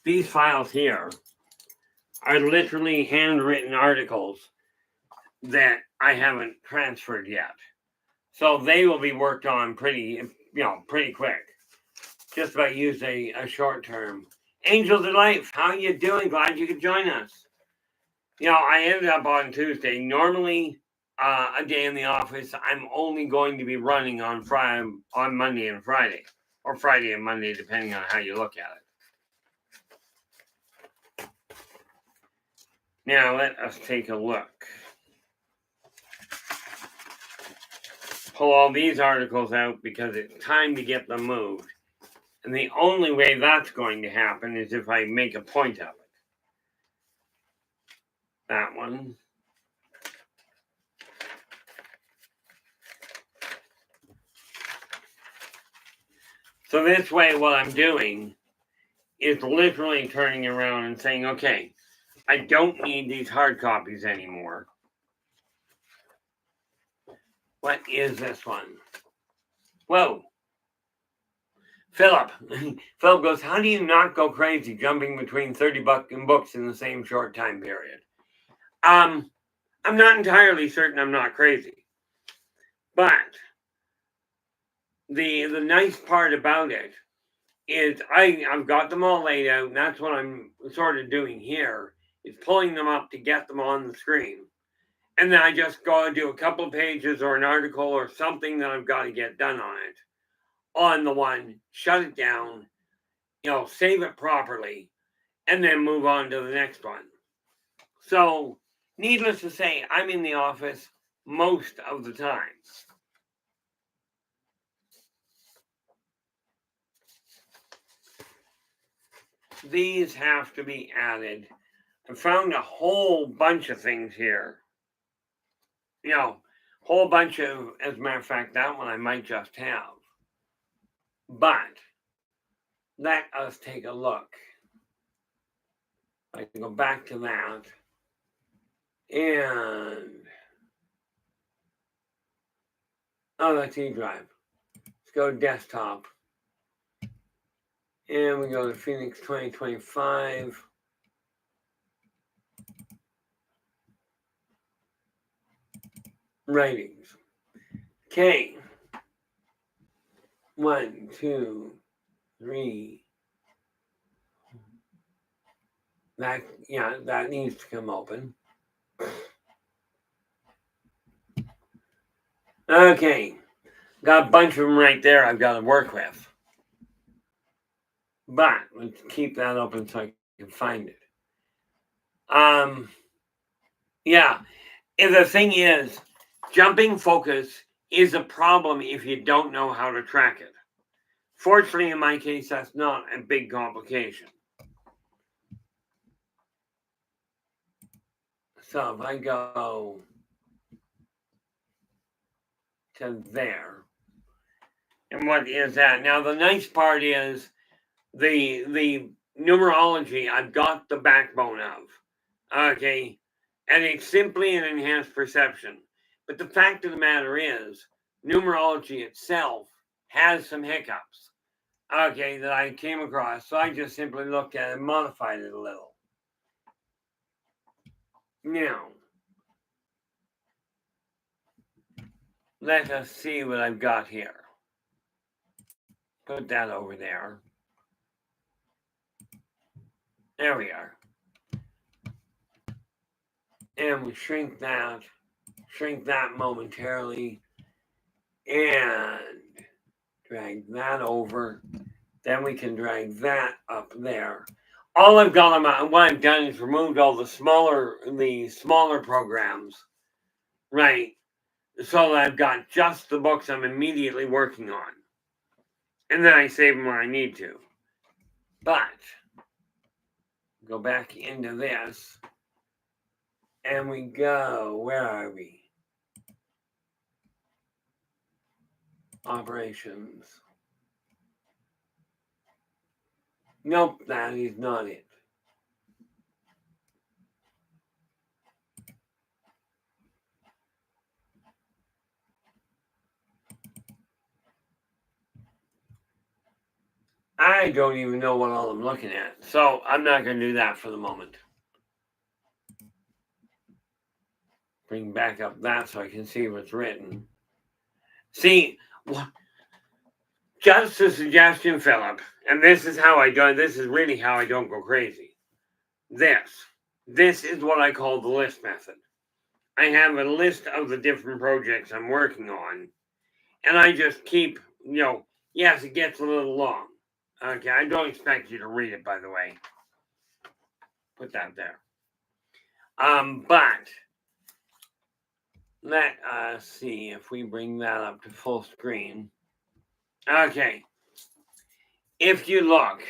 these files here are literally handwritten articles that I haven't transferred yet. So they will be worked on pretty quick. Just about use a short term. Angels of Life, how you doing? Glad you could join us. I ended up on Tuesday. Normally, a day in the office, I'm only going to be running on Monday and Friday. or Friday and Monday, depending on how you look at it. Now let us take a look. Pull all these articles out because it's time to get them moved. And the only way that's going to happen is if I make a point of it. That one. So this way, what I'm doing is literally turning around and saying, okay, I don't need these hard copies anymore. What is this one? Whoa. Philip. Philip goes, how do you not go crazy jumping between 30 books in the same short time period? I'm not entirely certain I'm not crazy. But the nice part about it is I've got them all laid out, and that's what I'm sort of doing here, is pulling them up to get them on the screen. And then I just go and do a couple of pages or an article or something that I've got to get done on it. On the one, shut it down, save it properly, and then move on to the next one. So, needless to say, I'm in the office most of the time. These have to be added. I found a whole bunch of things here. Whole bunch of, as a matter of fact, that one I might just have. But let us take a look. I can go back to that. And that's eDrive. Let's go to desktop. And we go to Phoenix 2025. Writings. Okay. 1, 2, 3. That needs to come open. Okay. Got a bunch of them right there I've got to work with. But let's keep that open so I can find it. And the thing is, jumping focus is a problem if you don't know how to track it. Fortunately, in my case, that's not a big complication. So if I go to there, and what is that? Now, the nice part is the numerology I've got the backbone of. Okay. And it's simply an enhanced perception. But the fact of the matter is, numerology itself has some hiccups, okay, that I came across. So I just simply looked at it and modified it a little. Now, let us see what I've got here. Put that over there. There we are. And we shrink that momentarily, and drag that over. Then we can drag that up there. All I've got on what I've done is removed all the smaller programs, right? So that I've got just the books I'm immediately working on. And then I save them where I need to. But go back into this. And we go, where are we? Operations. Nope, that is not it. I don't even know what all I'm looking at. So I'm not going to do that for the moment. Bring back up that so I can see what's written. See, just a suggestion, Philip, and this is how I do. This is really how I don't go crazy. This is what I call the list method. I have a list of the different projects I'm working on, and I just keep, Yes, it gets a little long. Okay, I don't expect you to read it, by the way. Put that there. But let us see if we bring that up to full screen. Okay. If you look,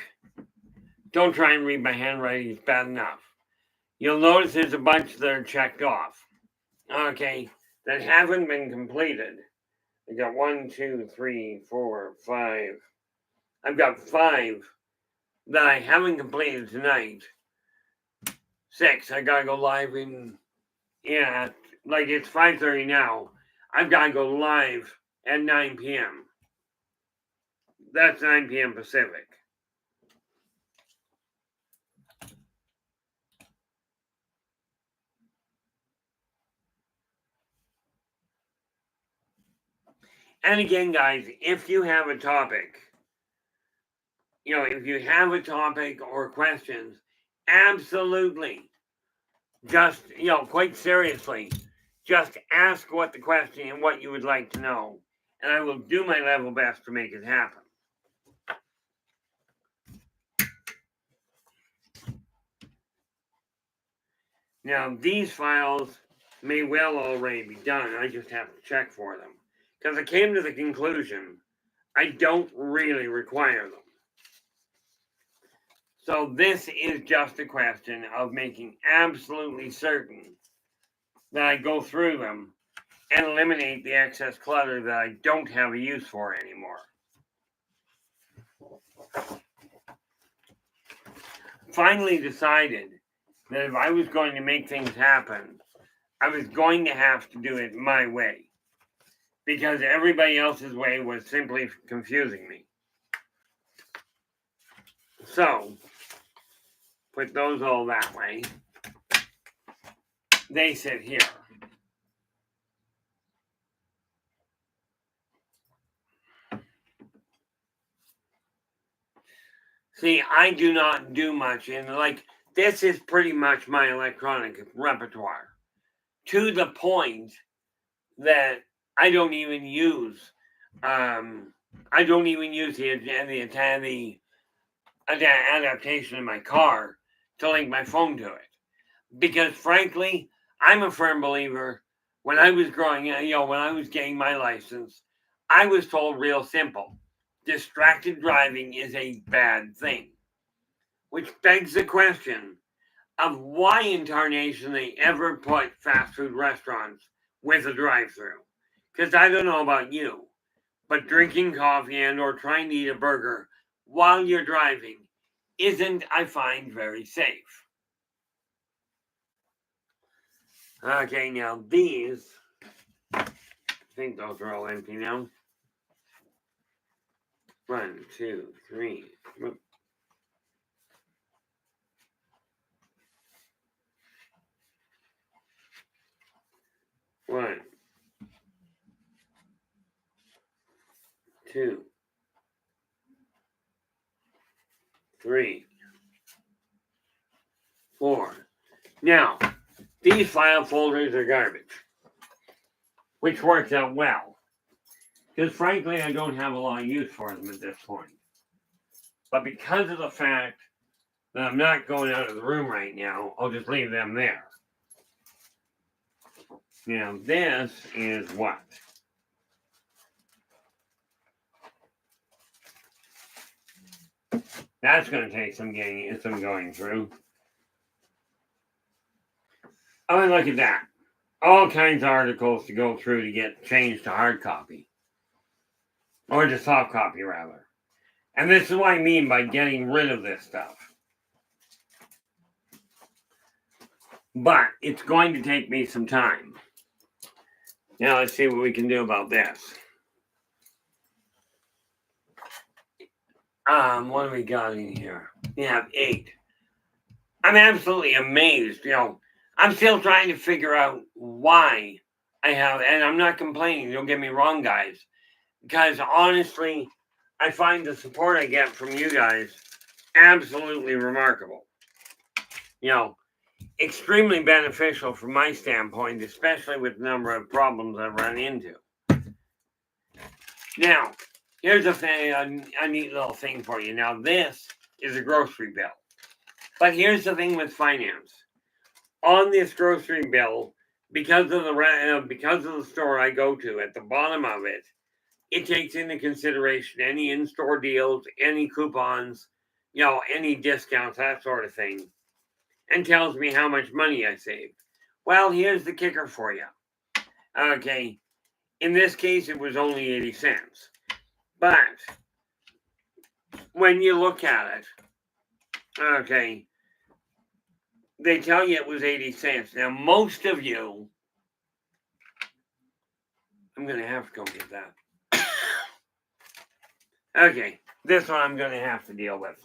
don't try and read my handwriting, it's bad enough. You'll notice there's a bunch that are checked off. Okay, that haven't been completed. I got 1, 2, 3, 4, 5. I've got 5 that I haven't completed tonight. 6, I gotta go live in, like it's 5:30 now. I've gotta go live at 9 p.m. That's 9 p.m. Pacific. And again, guys, if you have a topic, if you have a topic or questions, absolutely, just, quite seriously, just ask what the question and what you would like to know, and I will do my level best to make it happen. Now, these files may well already be done. I just have to check for them. Because I came to the conclusion I don't really require them. So this is just a question of making absolutely certain that I go through them and eliminate the excess clutter that I don't have a use for anymore. Finally decided that if I was going to make things happen, I was going to have to do it my way, because everybody else's way was simply confusing me. So, put those all that way. They sit here. See, I do not do much, and this is pretty much my electronic repertoire, to the point that I don't even use the adaptation in my car to link my phone to it, because frankly, I'm a firm believer. When I was growing up, when I was getting my license, I was told real simple: distracted driving is a bad thing. Which begs the question of why in tarnation they ever put fast food restaurants with a drive-through. Because I don't know about you, but drinking coffee and or trying to eat a burger while you're driving isn't, I find, very safe. Okay, now these, I think those are all empty now. 1, 2, 3. One, 2, 3, 4. Now, these file folders are garbage, which works out well, because frankly, I don't have a lot of use for them at this point. But because of the fact that I'm not going out of the room right now, I'll just leave them there. Now, this is what? That's going to take some going through. Oh, and look at that. All kinds of articles to go through to get changed to hard copy. Or to soft copy, rather. And this is what I mean by getting rid of this stuff. But it's going to take me some time. Now let's see what we can do about this. What do we got in here? We have 8. I'm absolutely amazed. I'm still trying to figure out why I have, and I'm not complaining, don't get me wrong, guys, because honestly, I find the support I get from you guys absolutely remarkable. Extremely beneficial from my standpoint, especially with the number of problems I've run into. Now, Here's a neat little thing for you. Now, this is a grocery bill. But here's the thing with finance. On this grocery bill, because of the store I go to, at the bottom of it, it takes into consideration any in-store deals, any coupons, any discounts, that sort of thing, and tells me how much money I saved. Well, here's the kicker for you. Okay, in this case, it was only 80 cents. But when you look at it, okay, they tell you it was 80 cents. Now, most of you, I'm going to have to go get that. Okay, this one I'm going to have to deal with.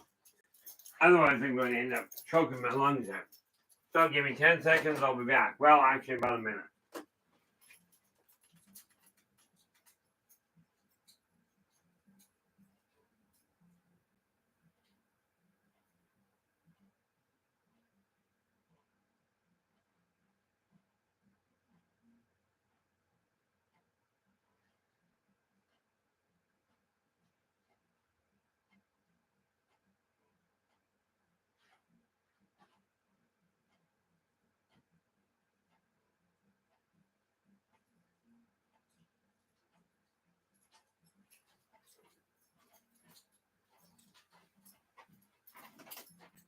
Otherwise, I'm going to end up choking my lungs out. So give me 10 seconds, I'll be back. Well, actually, about a minute.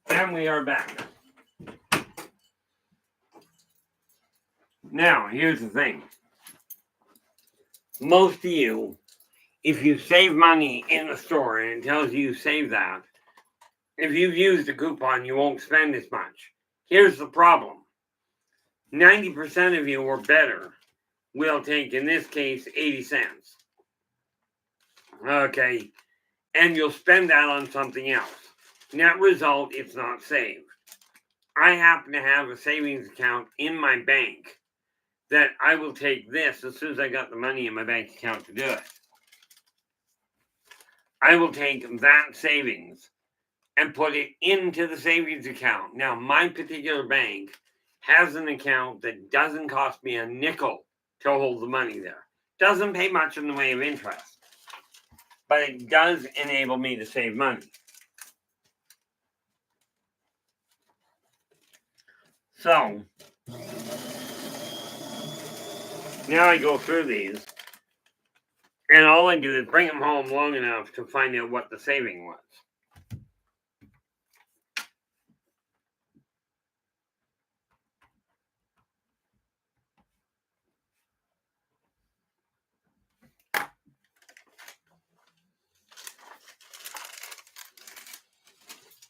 And we are back. Now, here's the thing. Most of you, if you save money in the store and it tells you save that, if you've used a coupon, you won't spend as much. Here's the problem. 90% of you or better will take, in this case, 80 cents. Okay. And you'll spend that on something else. Net result, it's not saved. I happen to have a savings account in my bank that I will take this as soon as I got the money in my bank account to do it. I will take that savings and put it into the savings account. Now, my particular bank has an account that doesn't cost me a nickel to hold the money there. Doesn't pay much in the way of interest, but it does enable me to save money. So, now I go through these, and all I do is bring them home long enough to find out what the saving was.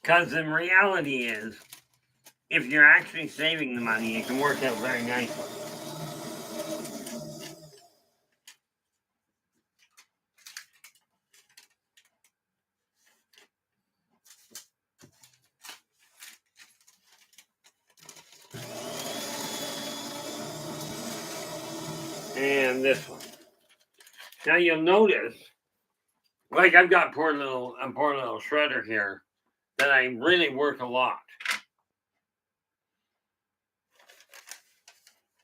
Because the reality is, if you're actually saving the money, it can work out very nicely. And this one. Now you'll notice, like I've got a poor little shredder here that I really work a lot.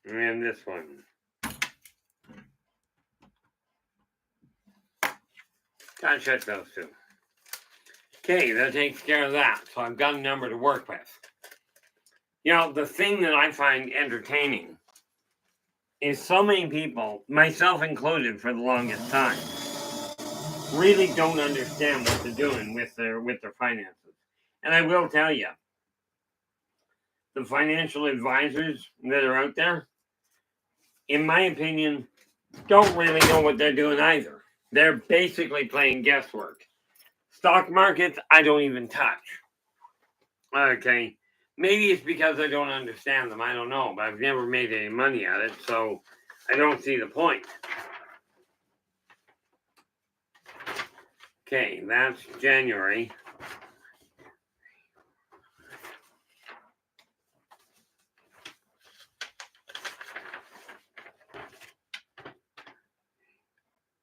And this one. Gotta check those two. Okay, that takes care of that. So I've got a number to work with. The thing that I find entertaining is so many people, myself included for the longest time, really don't understand what they're doing with their finances. And I will tell you, the financial advisors that are out there, in my opinion, don't really know what they're doing either. They're basically playing guesswork. Stock markets, I don't even touch. Okay. Maybe it's because I don't understand them. I don't know. But I've never made any money at it, so I don't see the point. Okay, that's January.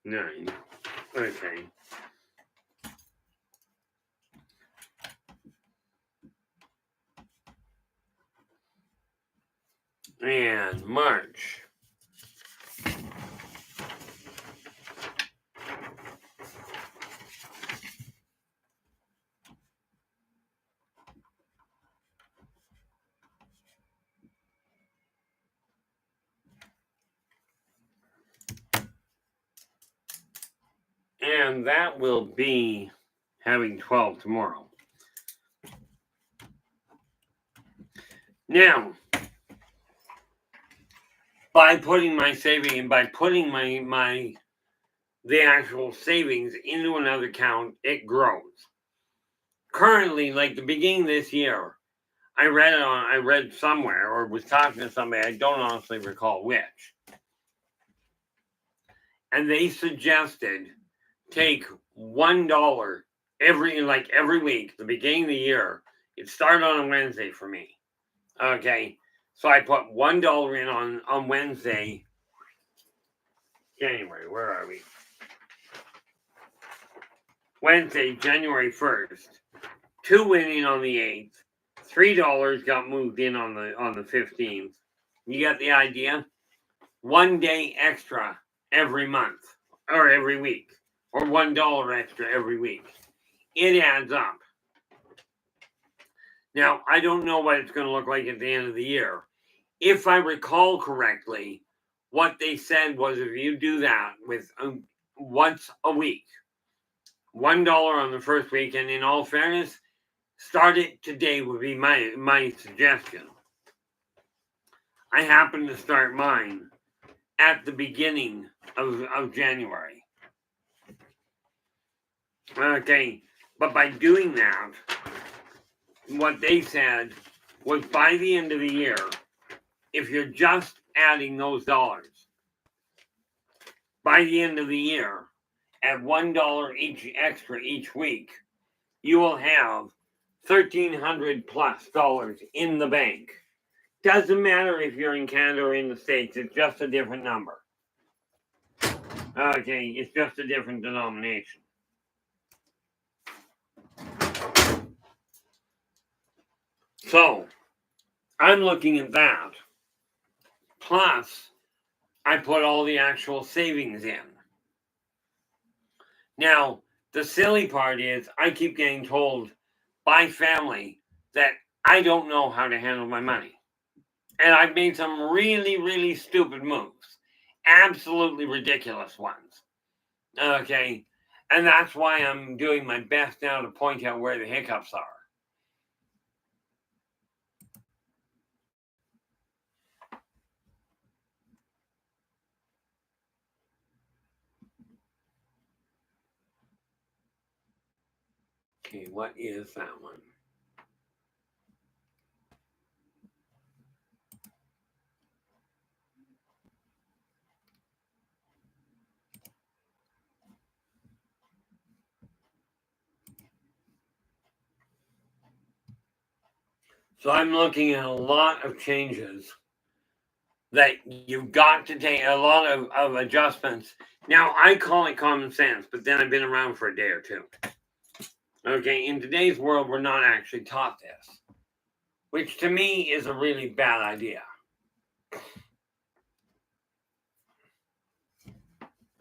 $9. Okay. And March. And that will be having 12 tomorrow. Now, by putting my saving, by putting the actual savings into another account, it grows. Currently, like the beginning of this year, I read somewhere or was talking to somebody, I don't honestly recall which. And they suggested take $1 every week, the beginning of the year. It started on a Wednesday for me. Okay. So I put $1 in on Wednesday, January. Where are we? Wednesday, January 1st. $2 went in on the 8th. $3 got moved in on the 15th. You got the idea? 1 day extra every month or every week, or $1 extra every week. It adds up. Now, I don't know what it's going to look like at the end of the year. If I recall correctly, what they said was if you do that with once a week, $1 on the first week, and in all fairness, start it today would be my suggestion. I happen to start mine at the beginning of January. Okay, but by doing that, what they said was by the end of the year, if you're just adding those dollars, by the end of the year, at $1 each extra each week, you will have $1,300+ in the bank. Doesn't matter if you're in Canada or in the States, it's just a different number. Okay, it's just a different denomination. So, I'm looking at that. Plus, I put all the actual savings in. Now, the silly part is I keep getting told by family that I don't know how to handle my money. And I've made some really, really stupid moves. Absolutely ridiculous ones. Okay. And that's why I'm doing my best now to point out where the hiccups are. Okay, what is that one? So I'm looking at a lot of changes that you've got to take, a lot of adjustments. Now, I call it common sense, but then I've been around for a day or two. Okay, in today's world, we're not actually taught this, which to me is a really bad idea.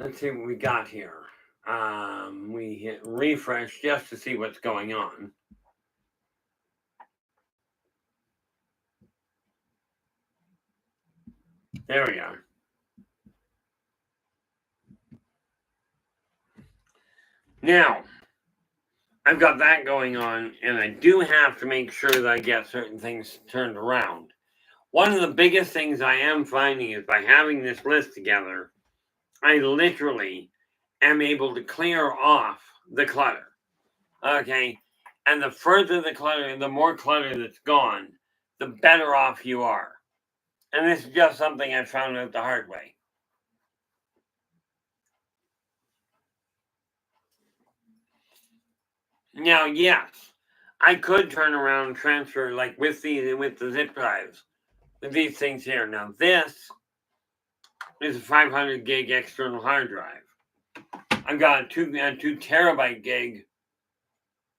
Let's see what we got here. We hit refresh just to see what's going on. There we are. Now, I've got that going on, and I do have to make sure that I get certain things turned around. One of the biggest things I am finding is by having this list together, I literally am able to clear off the clutter. Okay? And the further the clutter, the more clutter that's gone, the better off you are. And this is just something I found out the hard way. Now, yes, I could turn around and transfer like with the zip drives, with these things here. Now, this is a 500 gig external hard drive. I've got a 2 terabyte gig.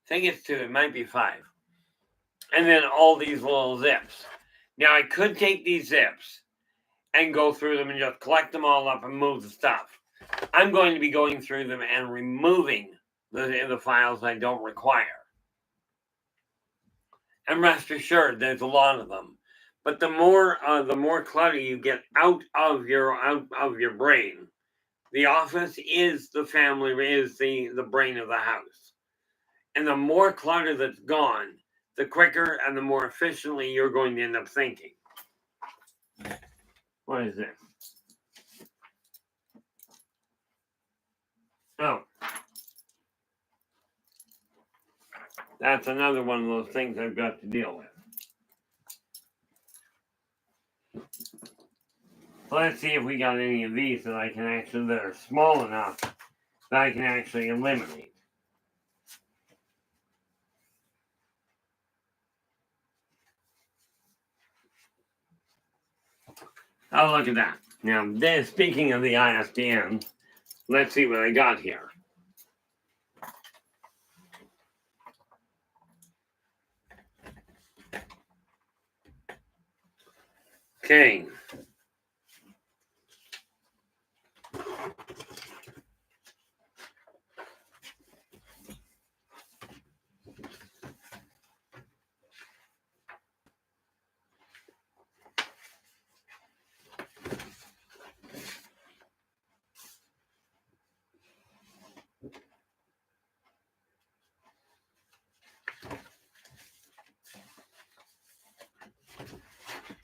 I think it's 2. It might be 5. And then all these little zips. Now, I could take these zips and go through them and just collect them all up and move the stuff. I'm going to be going through them and removing the files I don't require. And rest assured, there's a lot of them. But the more clutter you get out of your brain, The office is the family, is the brain of the house. And the more clutter that's gone, the quicker and the more efficiently you're going to end up thinking. What is this? Oh. That's another one of those things I've got to deal with. So let's see if we got any of these that I can actually, that are small enough that I can actually eliminate. Oh, look at that. Now, speaking of the ISBN, let's see what I got here. Okay.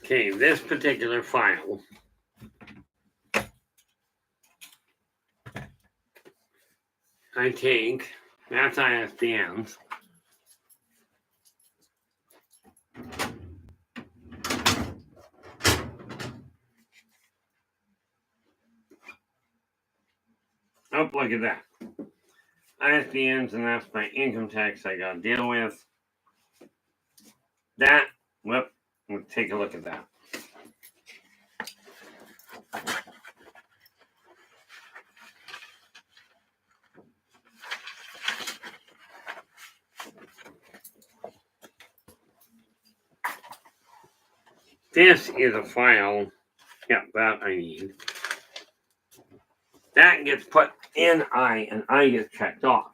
Okay, this particular file I take, that's ISBNs. Oh, look at that. ISBNs, and that's my income tax I got to deal with. That, well, let's take a look at that. This is a file, yeah, that I need. That gets put in I, and I gets checked off.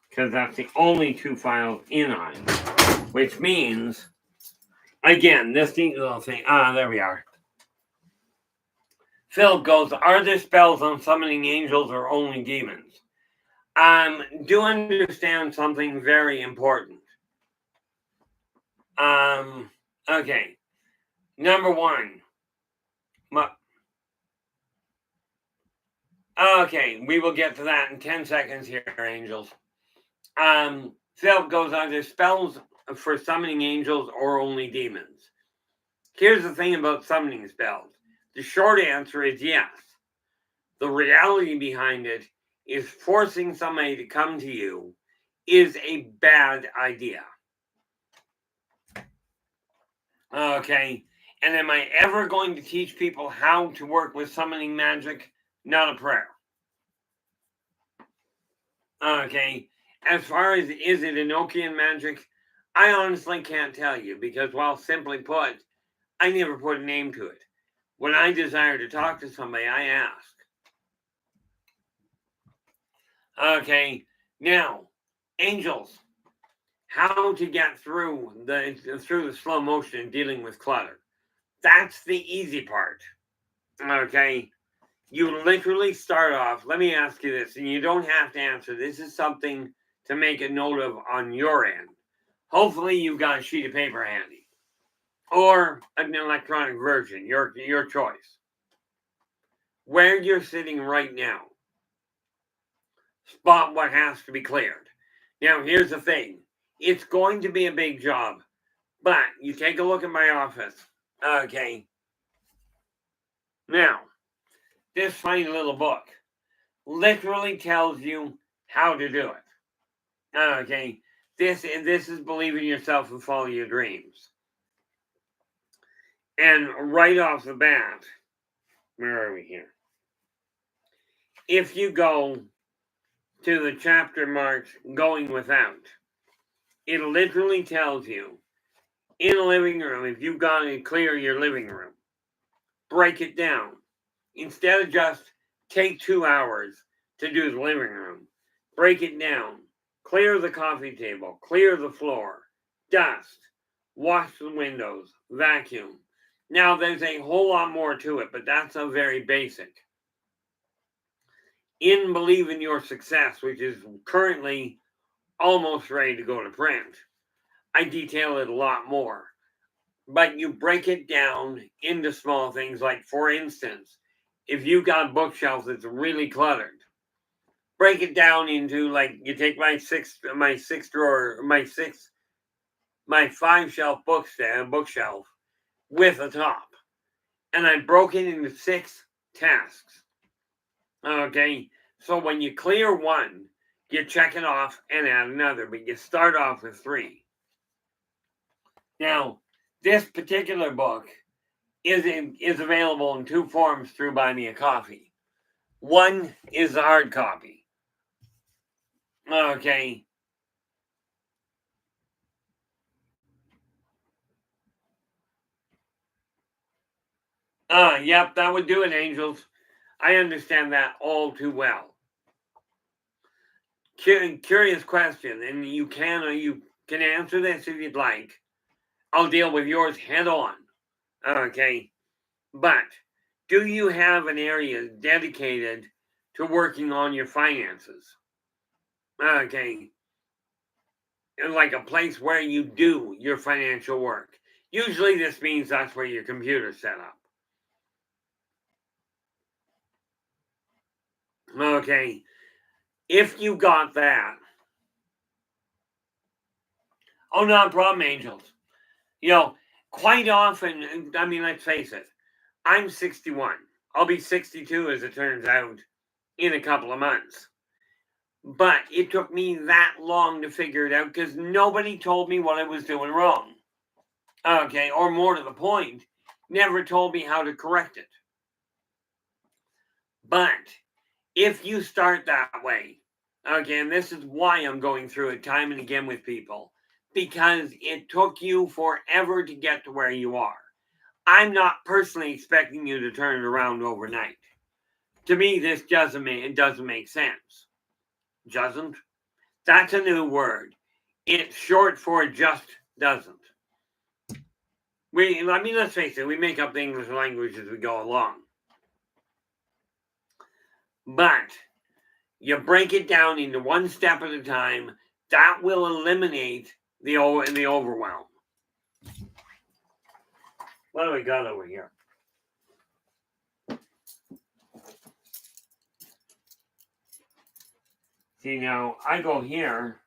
Because that's the only two files in I. Which means, again, this neat little thing, there we are. Phil goes, are there spells on summoning angels or only demons? Do understand something very important. Okay. Number one. Okay, we will get to that in 10 seconds here, angels. Phil goes, are there spells for summoning angels or only demons? Here's the thing about summoning spells. The short answer is yes. The reality behind it is forcing somebody to come to you is a bad idea. Okay, and am I ever going to teach people how to work with summoning magic? Not a prayer. Okay, as far as is it Enochian magic, I honestly can't tell you because, well, simply put, I never put a name to it. When I desire to talk to somebody, I ask. Okay, now, angels, how to get through the slow motion dealing with clutter. That's the easy part. Okay, you literally start off. Let me ask you this, and you don't have to answer. This is something to make a note of on your end. Hopefully, you've got a sheet of paper handy or an electronic version, your choice. Where you're sitting right now, spot what has to be cleared. Now, here's the thing. It's going to be a big job, but you take a look at my office. Okay. Now, this funny little book literally tells you how to do it. Okay. This is believe in yourself and follow your dreams. And right off the bat, where are we here? If you go to the chapter marked going without, it literally tells you in a living room, if you've got to clear your living room, break it down. Instead of just take 2 hours to do the living room, break it down. Clear the coffee table, clear the floor, dust, wash the windows, vacuum. Now, there's a whole lot more to it, but that's a very basic. in Believe in Your Success, which is currently almost ready to go to print, I detail it a lot more. But you break it down into small things, like, for instance, if you've got a bookshelf that's really cluttered, break it down into, like, you take my five shelf bookshelf with a top, and I broke it into 6 tasks. Okay, so when you clear one, you check it off and add another, but you start off with 3. Now, this particular book is available in 2 forms through Buy Me a Coffee. One is the hard copy. Okay. Yep, that would do it, Angels. I understand that all too well. Curious question, and you can answer this if you'd like. I'll deal with yours head on. Okay. But do you have an area dedicated to working on your finances? Okay. And like a place where you do your financial work. Usually this means that's where your computer's set up. Okay. If you got that, oh, not a problem, Angels. Quite often, I mean, let's face it, I'm 61. I'll be 62, as it turns out, in a couple of months. But it took me that long to figure it out because nobody told me what I was doing wrong. Okay, or more to the point, never told me how to correct it. But if you start that way, okay, and this is why I'm going through it time and again with people, because it took you forever to get to where you are. I'm not personally expecting you to turn it around overnight. To me, this doesn't make sense. Doesn't? That's a new word. It's short for just doesn't. Let's face it, we make up the English language as we go along. But you break it down into one step at a time. That will eliminate the overwhelm. What do we got over here? See, now I go here.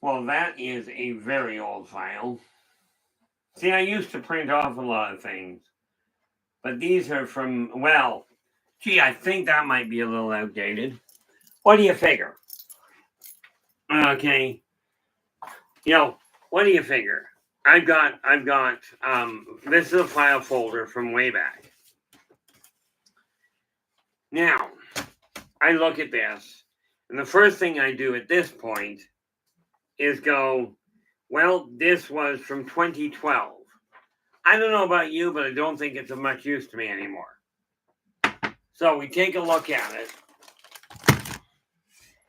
Well, that is a very old file. See, I used to print off a lot of things, but these are from, well, gee, I think that might be a little outdated. What do you figure? Okay, what do you figure? I've got, this is a file folder from way back. Now, I look at this, and the first thing I do at this point is go, well, this was from 2012. I don't know about you, but I don't think it's of much use to me anymore. So we take a look at it.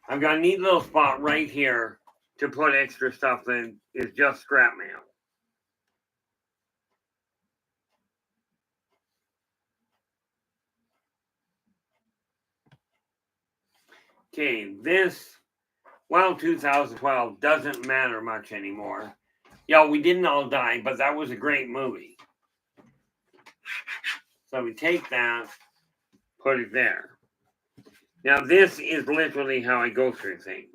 I've got a neat little spot right here to put extra stuff that is just scrap mail. Okay, this, 2012 doesn't matter much anymore. We didn't all die, but that was a great movie. So we take that, put it there. Now, this is literally how I go through things.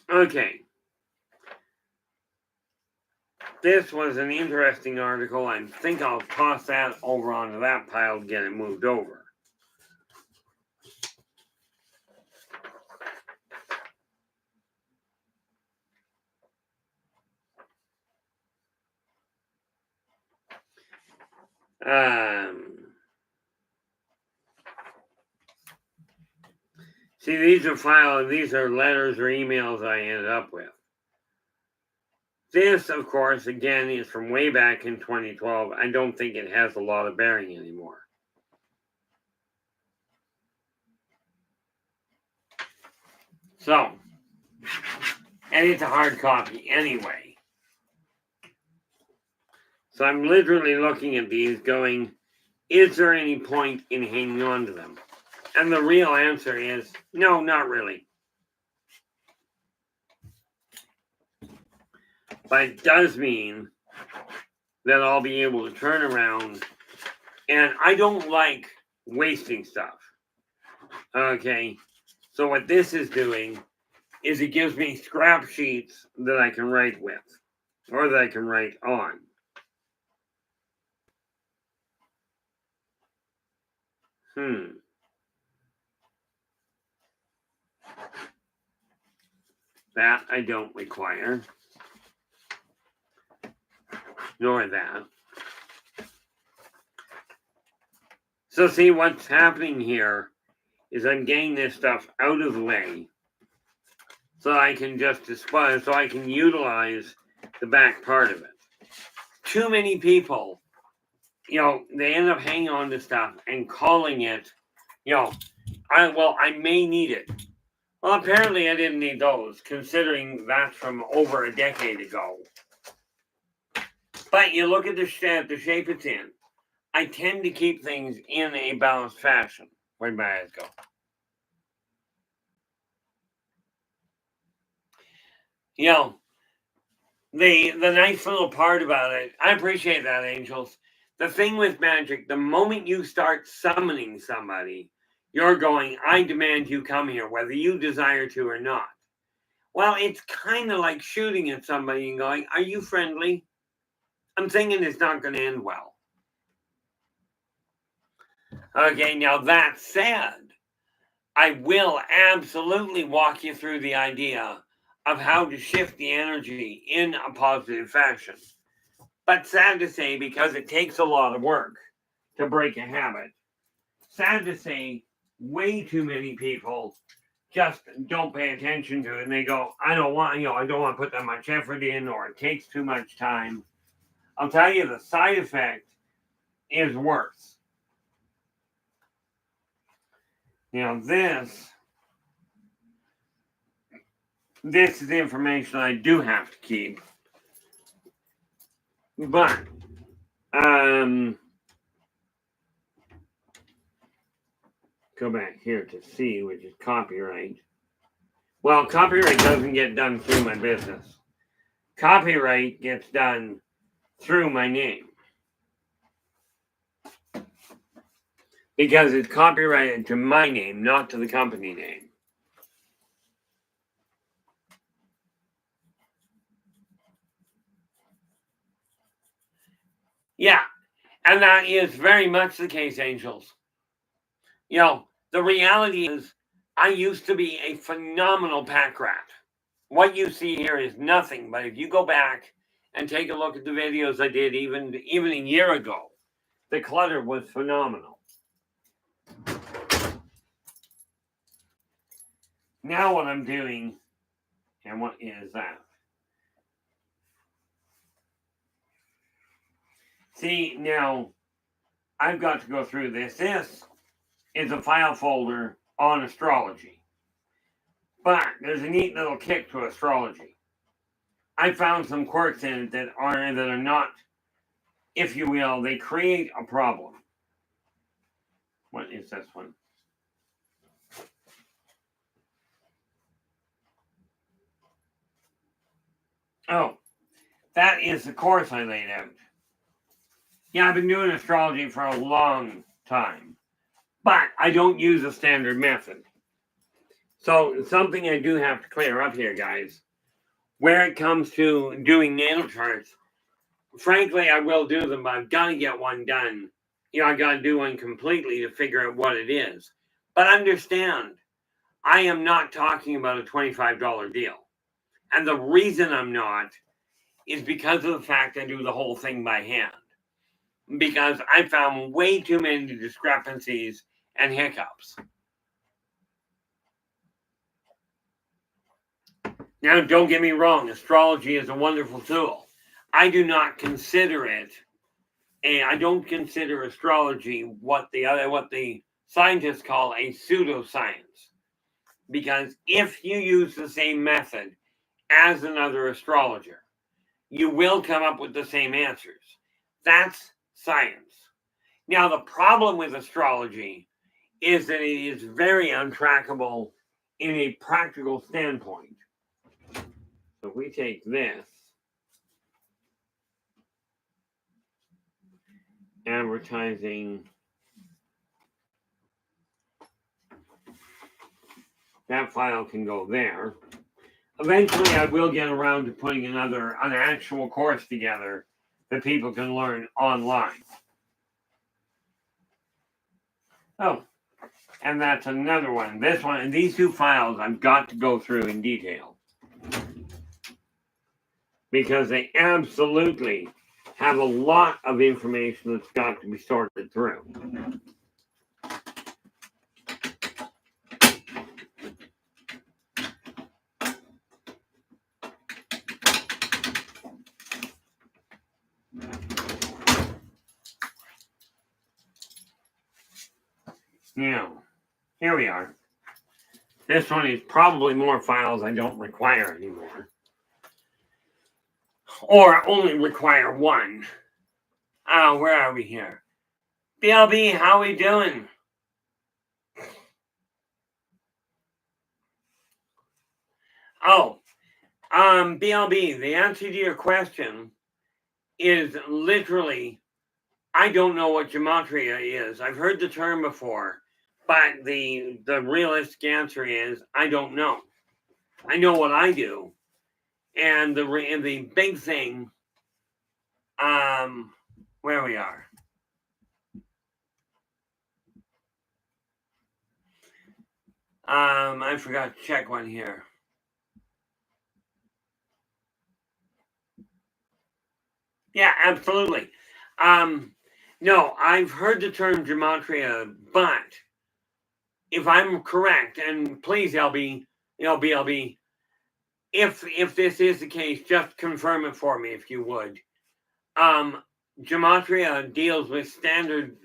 Okay. This was an interesting article. I think I'll toss that over onto that pile to get it moved over. See, these are letters or emails I ended up with. This, of course, again, is from way back in 2012. I don't think it has a lot of bearing anymore. So, and it's a hard copy anyway. So I'm literally looking at these going, is there any point in hanging on to them? And the real answer is, no, not really. But it does mean that I'll be able to turn around, and I don't like wasting stuff. Okay, so what this is doing is it gives me scrap sheets that I can write with, or that I can write on. That I don't require. Nor that. So see, what's happening here is I'm getting this stuff out of the way so I can just dispose, so I can utilize the back part of it. Too many people, they end up hanging on to stuff and calling it, I may need it. Well, apparently I didn't need those, considering that's from over a decade ago. But you look at the shape it's in. I tend to keep things in a balanced fashion. Where'd my eyes go? The nice little part about it, I appreciate that, Angels. The thing with magic, the moment you start summoning somebody, you're going, I demand you come here, whether you desire to or not. Well, it's kind of like shooting at somebody and going, are you friendly? I'm thinking it's not going to end well. Okay, now that said, I will absolutely walk you through the idea of how to shift the energy in a positive fashion. But sad to say, because it takes a lot of work to break a habit, sad to say, way too many people just don't pay attention to it, and they go, I don't want to put that much effort in, or it takes too much time. I'll tell you, the side effect is worse. This is the information I do have to keep. But, go back here to C, which is copyright. Well, copyright doesn't get done through my business. Copyright gets done through my name. Because it's copyrighted to my name, not to the company name. Yeah, and that is very much the case, Angels. The reality is, I used to be a phenomenal pack rat. What you see here is nothing, but if you go back and take a look at the videos I did even a year ago, the clutter was phenomenal. Now what I'm doing, and what is that? See, now I've got to go through this. This is a file folder on astrology. But there's a neat little kick to astrology. I found some quirks in it that are not, if you will, they create a problem. What is this one? Oh, that is the course I laid out. Yeah, I've been doing astrology for a long time, but I don't use a standard method. So something I do have to clear up here, guys. Where it comes to doing natal charts, frankly, I will do them, but I've got to get one done. I got to do one completely to figure out what it is. But understand, I am not talking about a $25 deal. And the reason I'm not is because of the fact I do the whole thing by hand. because I found way too many discrepancies and hiccups. Now, don't get me wrong, astrology is a wonderful tool. I do not consider it, and I don't consider astrology what the scientists call a pseudoscience. Because if you use the same method as another astrologer, you will come up with the same answers. That's science. Now, the problem with astrology is that it is very untrackable in a practical standpoint. So if we take this, advertising, that file can go there. Eventually, I will get around to putting an actual course together that people can learn online. Oh, and that's another one. This one and these two files I've got to go through in detail because they absolutely have a lot of information that's got to be sorted through. Now, here we are. This one is probably more files I don't require anymore. Or only require one. Where are we here? BLB, how we doing? Oh, BLB, the answer to your question is literally, I don't know what gematria is. I've heard the term before, but the realistic answer is I don't know. I know what I do, and the big thing, where we are. I forgot to check one here. Yeah, absolutely. No, I've heard the term gematria, but if I'm correct, and please, LB, BLB, if this is the case, just confirm it for me if you would. Gematria deals with standard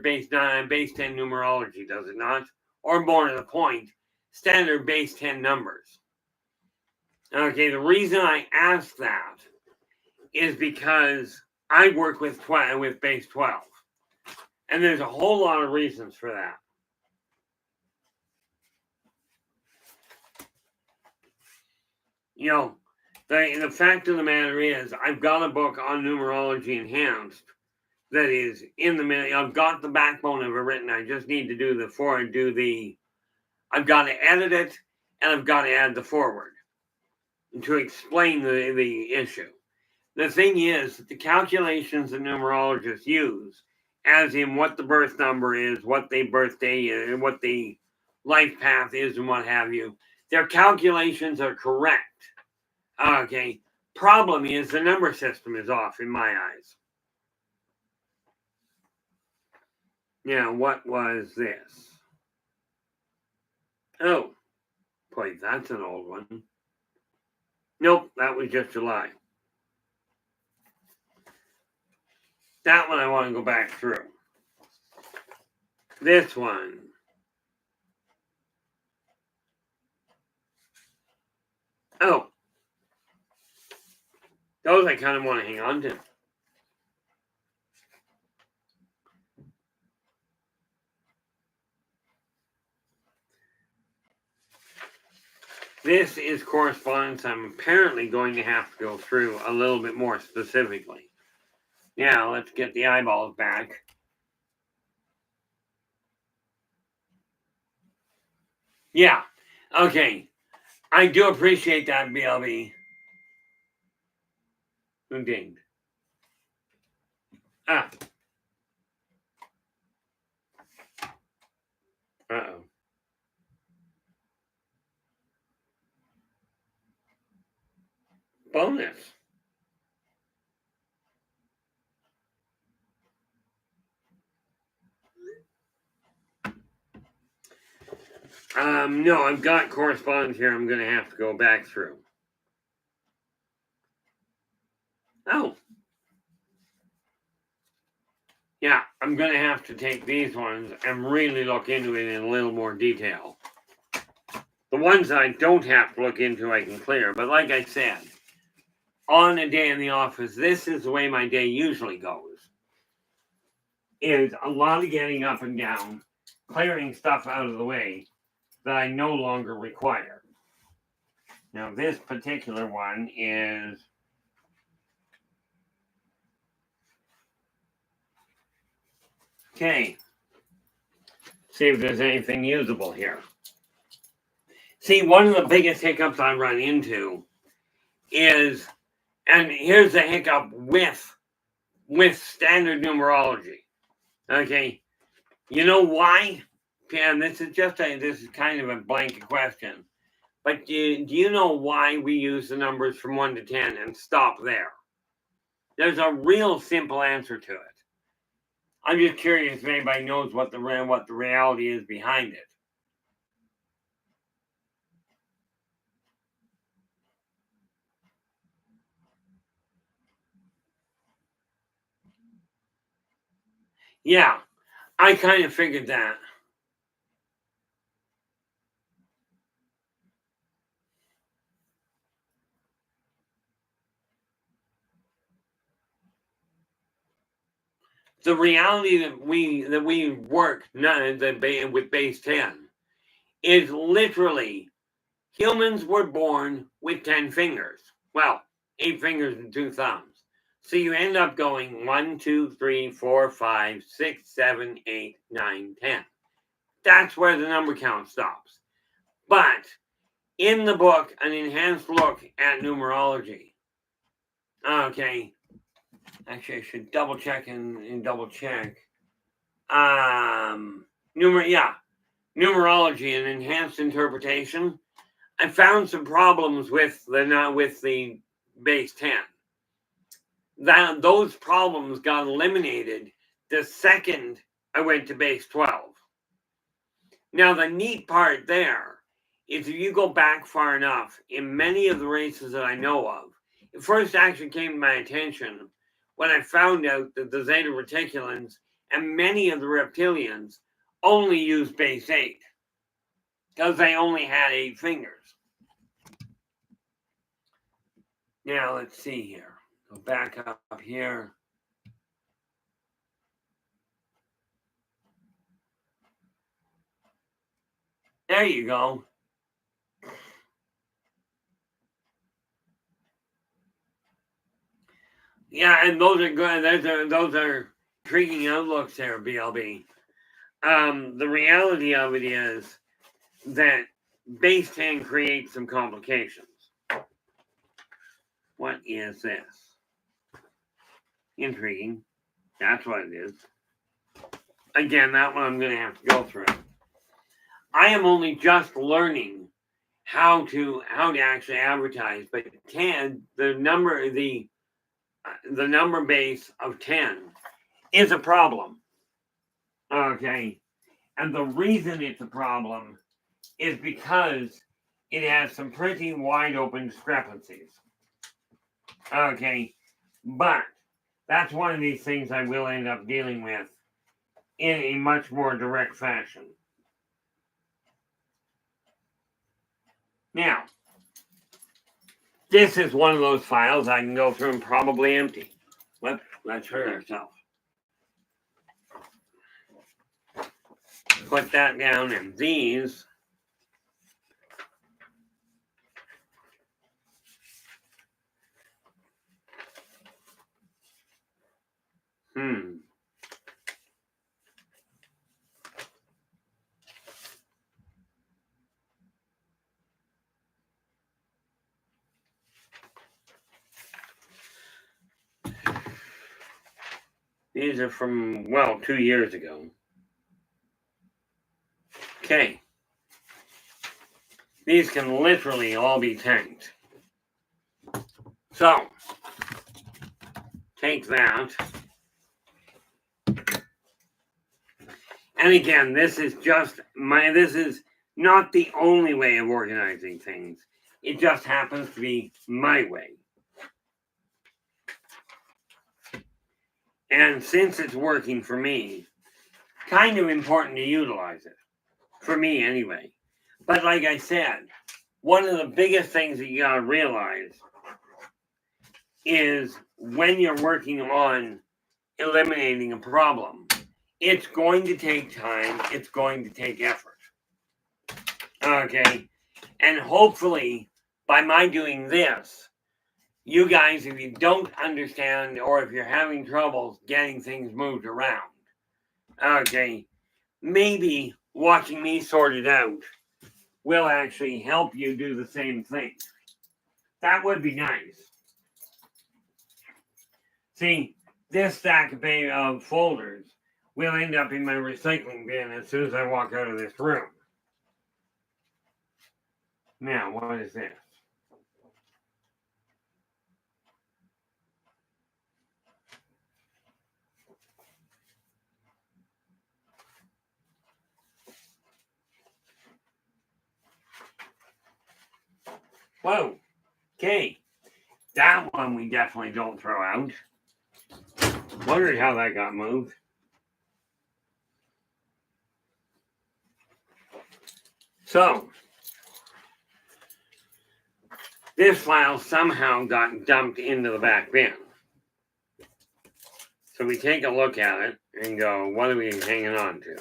base 10 numerology, does it not? Or more to the point, standard base 10 numbers. Okay, the reason I ask that is because I work with base 12. And there's a whole lot of reasons for that. You know, the fact of the matter is, I've got a book on numerology enhanced that is in the middle. I've got the backbone of it written. I just need to do I've got to edit it, and I've got to add the forward to explain the issue. The thing is, the calculations that numerologists use, as in what the birth number is, what the birthday is, and what the life path is, and what have you, their calculations are correct. Okay. Problem is the number system is off in my eyes. Now, what was this? Oh, boy, that's an old one. Nope, that was just July. That one I want to go back through. This one. Oh. Those I kind of want to hang on to. This is correspondence I'm apparently going to have to go through a little bit more specifically. Now, let's get the eyeballs back. Yeah. Okay. I do appreciate that, BLB. Who dinged? Ah. Uh-oh. Bonus. No, I've got correspondence here I'm going to have to go back through. Oh. Yeah, I'm going to have to take these ones and really look into it in a little more detail. The ones I don't have to look into, I can clear. But like I said, on a day in the office, this is the way my day usually goes. Is a lot of getting up and down, clearing stuff out of the way that I no longer require. Now, this particular one is okay. See if there's anything usable here. See, one of the biggest hiccups I run into is, and here's the hiccup with standard numerology. Okay, you know why? And this is kind of a blanket question, but do you know why we use the numbers from 1 to 10 and stop there? There's a real simple answer to it. I'm just curious if anybody knows what the reality is behind it. Yeah, I kind of figured that. The reality that we work with base 10 is literally humans were born with 10 fingers. Well, 8 fingers and 2 thumbs. So you end up going 1, 2, 3, 4, 5, 6, 7, 8, 9, 10. That's where the number count stops. But in the book, An Enhanced Look at Numerology. Okay. Actually, I should double check and double check. Numerology and enhanced interpretation. I found some problems with the base 10. Those problems got eliminated the second I went to base 12. Now the neat part there is if you go back far enough, in many of the races that I know of, it first actually came to my attention when I found out that the Zeta Reticulans and many of the reptilians only used base 8 because they only had 8 fingers. Now let's see here. Go back up here. There you go. Yeah, and those are good. Those are intriguing outlooks there, BLB. The reality of it is that base 10 creates some complications. What is this? Intriguing. That's what it is. Again, that one I'm going to have to go through. I am only just learning how to actually advertise, but 10, the number base of 10 is a problem. Okay. And the reason it's a problem is because it has some pretty wide open discrepancies. Okay. But that's one of these things I will end up dealing with in a much more direct fashion. Now, this is one of those files I can go through and probably empty. Let's hurt ourselves. Put that down in these. These are from, 2 years ago. Okay. These can literally all be tanked. So, take that. And again, this is not the only way of organizing things. It just happens to be my way. And since it's working for me, kind of important to utilize it. For me, anyway. But like I said, one of the biggest things that you gotta realize is when you're working on eliminating a problem, it's going to take time, it's going to take effort. Okay? And hopefully, by my doing this, you guys, if you don't understand or if you're having trouble getting things moved around, okay, maybe watching me sort it out will actually help you do the same thing. That would be nice. See, this stack of folders will end up in my recycling bin as soon as I walk out of this room. Now, what is this? Whoa. Okay. That one we definitely don't throw out. Wondered how that got moved. So, this file somehow got dumped into the back bin. So we take a look at it and go, what are we hanging on to?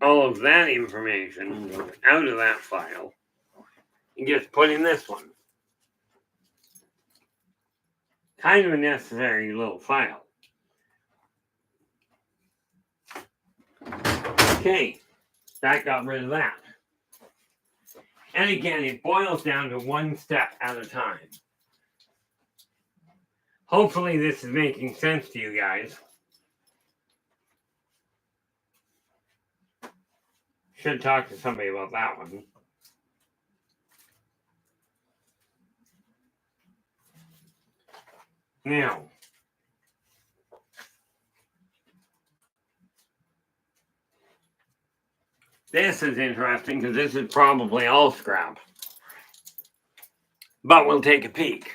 All of that information goes out of that file and gets put in this one. Kind of a necessary little file. Okay, that got rid of that. And again, it boils down to one step at a time. Hopefully this is making sense to you guys. Should talk to somebody about that one. Now, this is interesting because this is probably all scrap. But we'll take a peek.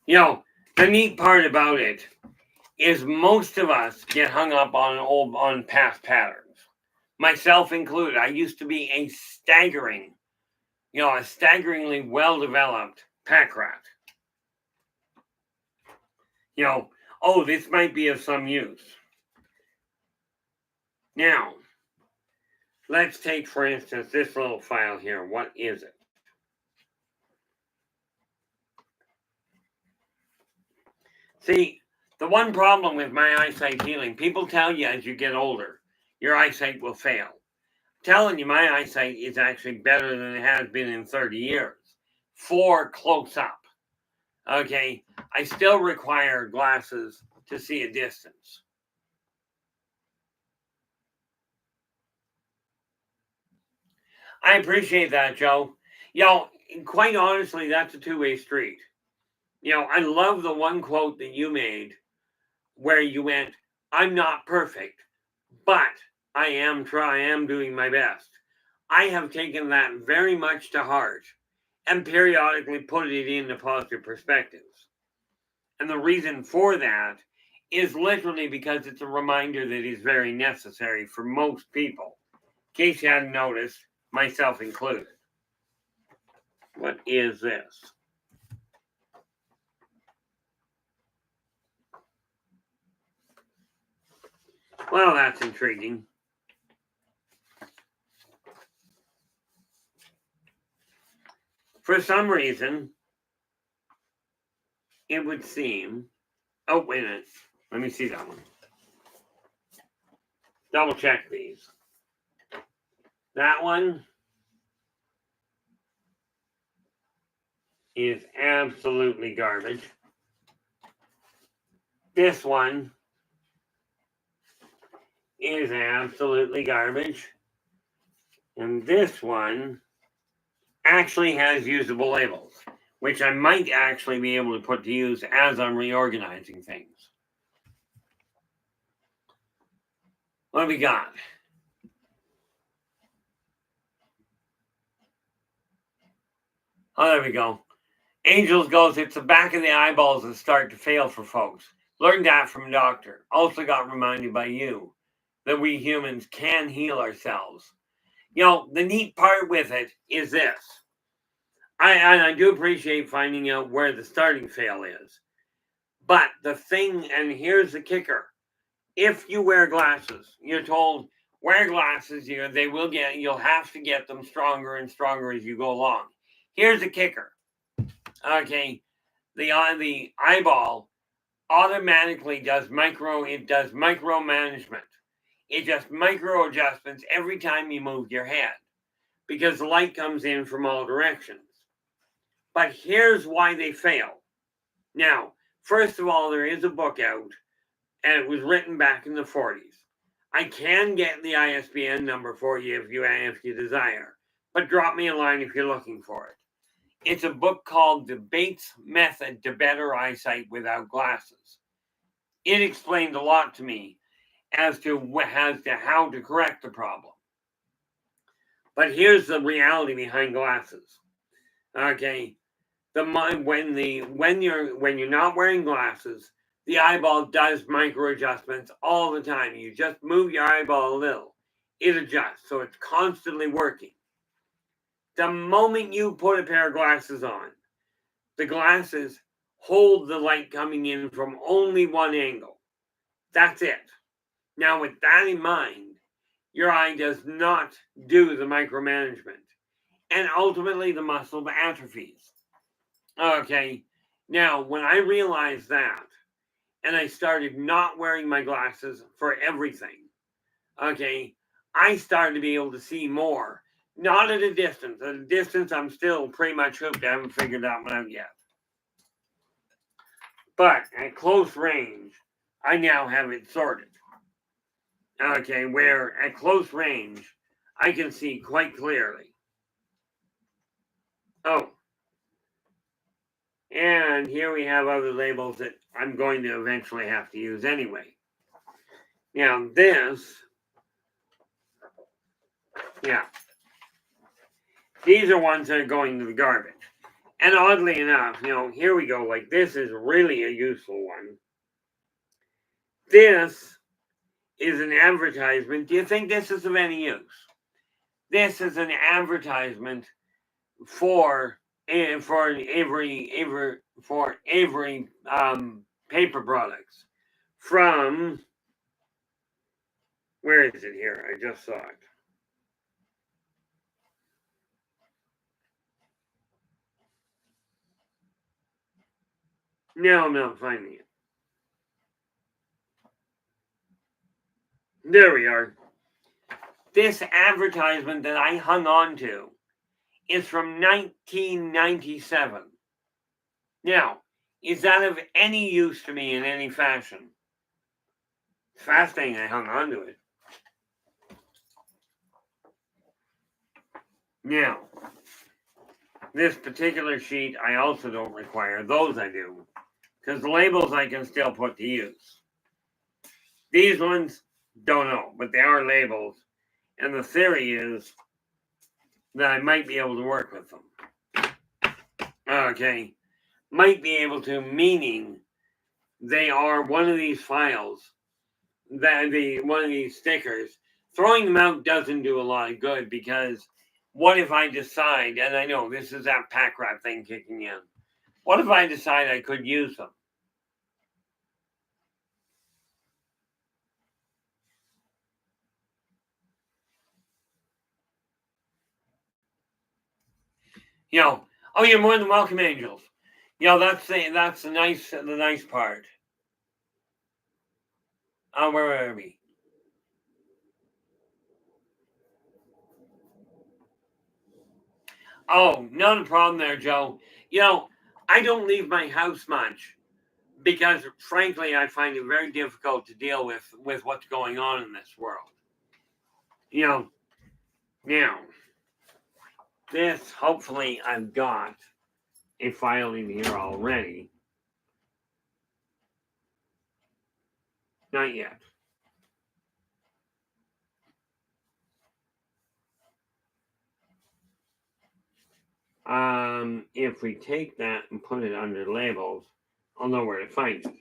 You know, the neat part about it is most of us get hung up on past patterns. Myself included. I used to be a staggeringly well-developed pack rat. Oh, this might be of some use. Now, let's take, for instance, this little file here. What is it? See, the one problem with my eyesight healing, people tell you as you get older, your eyesight will fail. I'm telling you, my eyesight is actually better than it has been in 30 years. For close up. Okay, I still require glasses to see a distance. I appreciate that, Joe. Quite honestly, that's a two-way street. I love the one quote that you made where you went, I'm not perfect, but I am doing my best. I have taken that very much to heart and periodically put it into positive perspectives. And the reason for that is literally because it's a reminder that is very necessary for most people. In case you hadn't noticed, myself included. What is this? Well, that's intriguing. For some reason, it would seem. Oh, wait a minute. Let me see that one. Double check these. That one is absolutely garbage. This one is absolutely garbage. And this one actually has usable labels, which I might actually be able to put to use as I'm reorganizing things. What have we got? Oh, there we go. Angels goes, it's the back of the eyeballs that start to fail for folks. Learned that from a doctor. Also got reminded by you that we humans can heal ourselves. The neat part with it is this. I do appreciate finding out where the starting fail is. But the thing, and here's the kicker. If you wear glasses, you're told, wear glasses, you'll have to get them stronger and stronger as you go along. Here's the kicker. Okay, the eyeball automatically does micromanagement. It just micro adjustments every time you move your head because the light comes in from all directions. But here's why they fail. Now, first of all, there is a book out, and it was written back in the 40s. I can get the ISBN number for you if you desire, but drop me a line if you're looking for it. It's a book called The Bates Method to Better Eyesight Without Glasses. It explained a lot to me as to how to correct the problem. But here's the reality behind glasses. Okay, when you're not wearing glasses, the eyeball does micro adjustments all the time. You just move your eyeball a little, it adjusts, so it's constantly working. The moment you put a pair of glasses on, the glasses hold the light coming in from only one angle. That's it. Now, with that in mind, your eye does not do the micromanagement, and ultimately the muscle atrophies. Okay, now when I realized that, and I started not wearing my glasses for everything, okay, I started to be able to see more. Not at a distance. At a distance, I'm still pretty much hooked. I haven't figured that one out yet. But at close range, I now have it sorted. Okay, where at close range, I can see quite clearly. Oh. And here we have other labels that I'm going to eventually have to use anyway. Now this, these are ones that are going to the garbage. And oddly enough, here we go. Like this is really a useful one. This is an advertisement. Do you think this is of any use? This is an advertisement for Avery paper products from, where is it here? I just saw it. No, I'm not finding it. There we are. This advertisement that I hung on to is from 1997. Now, is that of any use to me in any fashion? It's fascinating I hung on to it. Now, this particular sheet I also don't require. Those I do. Because the labels I can still put to use. These ones, don't know, but they are labels. And the theory is that I might be able to work with them. Okay. Might be able to, meaning they are one of these files, one of these stickers. Throwing them out doesn't do a lot of good because what if I decide, and I know this is that pack rat thing kicking in, what if I decide I could use them? Oh, you're more than welcome, Angels. That's the nice part. Oh, where are we? Oh, not a problem there, Joe. I don't leave my house much because, frankly, I find it very difficult to deal with what's going on in this world. Now, this, hopefully, I've got a file in here already. Not yet. If we take that and put it under labels, I'll know where to find it.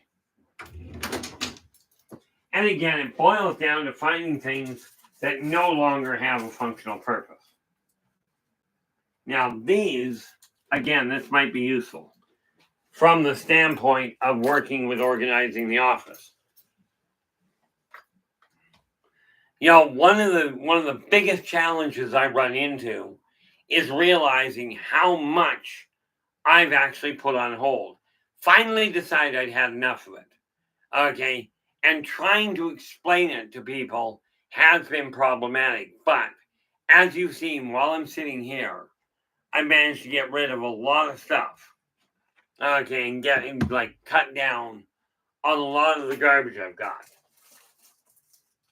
And again, it boils down to finding things that no longer have a functional purpose. Now, these, again, this might be useful from the standpoint of working with organizing the office. You know, one of the biggest challenges I run into is realizing how much I've actually put on hold. Finally decided I'd had enough of it. Okay. And trying to explain it to people has been problematic. But as you've seen while I'm sitting here, I managed to get rid of a lot of stuff. Okay. And getting cut down on a lot of the garbage I've got.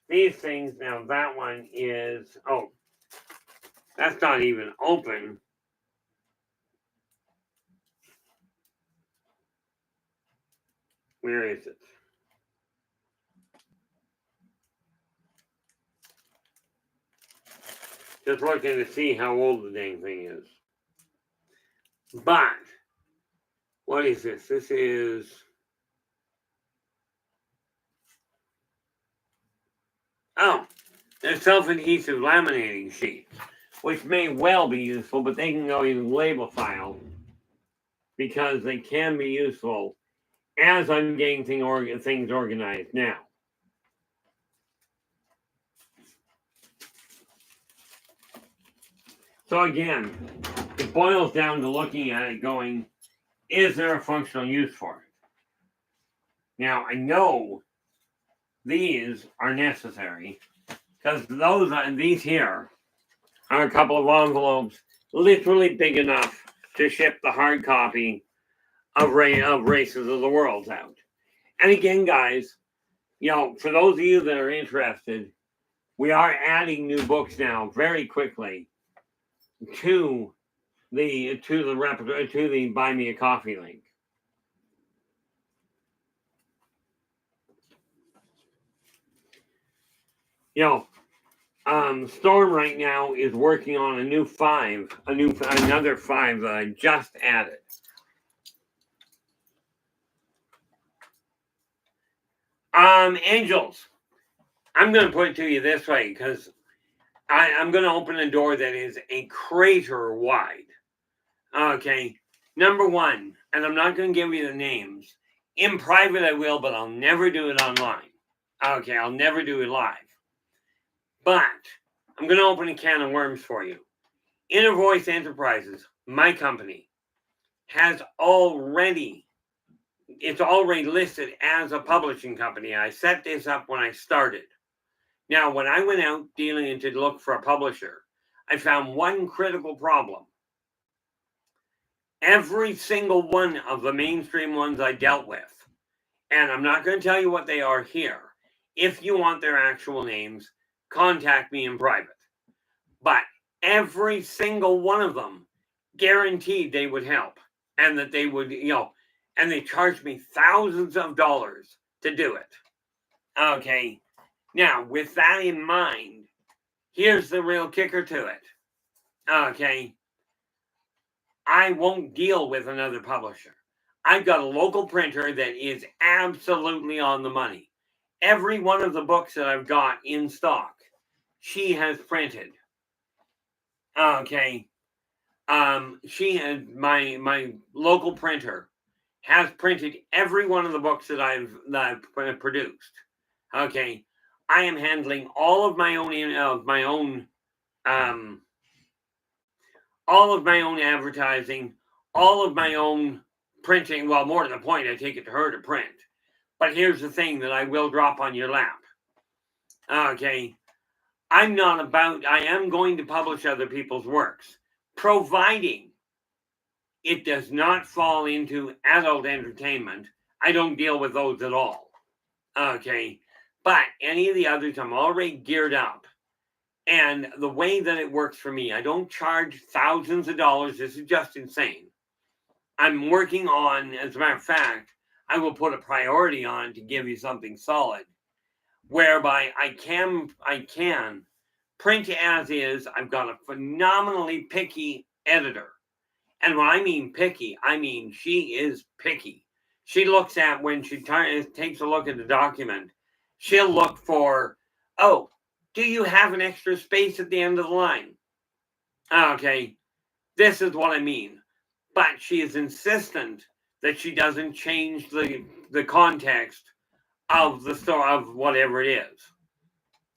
These things, now that one is, oh, that's not even open. Where is it? Just looking to see how old the dang thing is. But, what is this? This is, oh, they're self-adhesive laminating sheets, which may well be useful, but they can go in the label file because they can be useful as I'm getting things organized now. So again, it boils down to looking at it going, is there a functional use for it? Now, I know these are necessary because these here are a couple of envelopes literally big enough to ship the hard copy of Races of the Worlds out. And again, guys, you know, for those of you that are interested, we are adding new books now very quickly to the Buy Me a Coffee link. You know, Storm right now is working on another 5 just added. Angels, I'm going to put it to you this way because I'm going to open a door that is a crater wide. Okay, number one, and I'm not going to give you the names. In private, I will, but I'll never do it online. Okay, I'll never do it live. But I'm going to open a can of worms for you. Inner Voice Enterprises, my company, it's already listed as a publishing company. I set this up when I started. Now, when I went out dealing to look for a publisher, I found one critical problem. Every single one of the mainstream ones I dealt with, and I'm not going to tell you what they are here. If you want their actual names, contact me in private. But every single one of them guaranteed they would help and that they would, and they charged me thousands of dollars to do it. Okay. Now, with that in mind, here's the real kicker to it. Okay. I won't deal with another publisher. I've got a local printer that is absolutely on the money. Every one of the books that I've got in stock, she has printed. Okay. She has my local printer has printed every one of the books that I've produced. Okay. I am handling all of my own advertising, all of my own printing. Well, more to the point, I take it to her to print. But here's the thing that I will drop on your lap. Okay. I am going to publish other people's works, providing it does not fall into adult entertainment. I don't deal with those at all. Okay. But any of the others, I'm already geared up. And the way that it works for me, I don't charge thousands of dollars. This is just insane. I'm working on, as a matter of fact, I will put a priority on to give you something solid, whereby I can print as is. I've got a phenomenally picky editor. And when I mean picky, I mean she is picky. She looks at, when she takes a look at the document, she'll look for, oh, do you have an extra space at the end of the line? Okay, this is what I mean. But she is insistent that she doesn't change the context of the story, of whatever it is.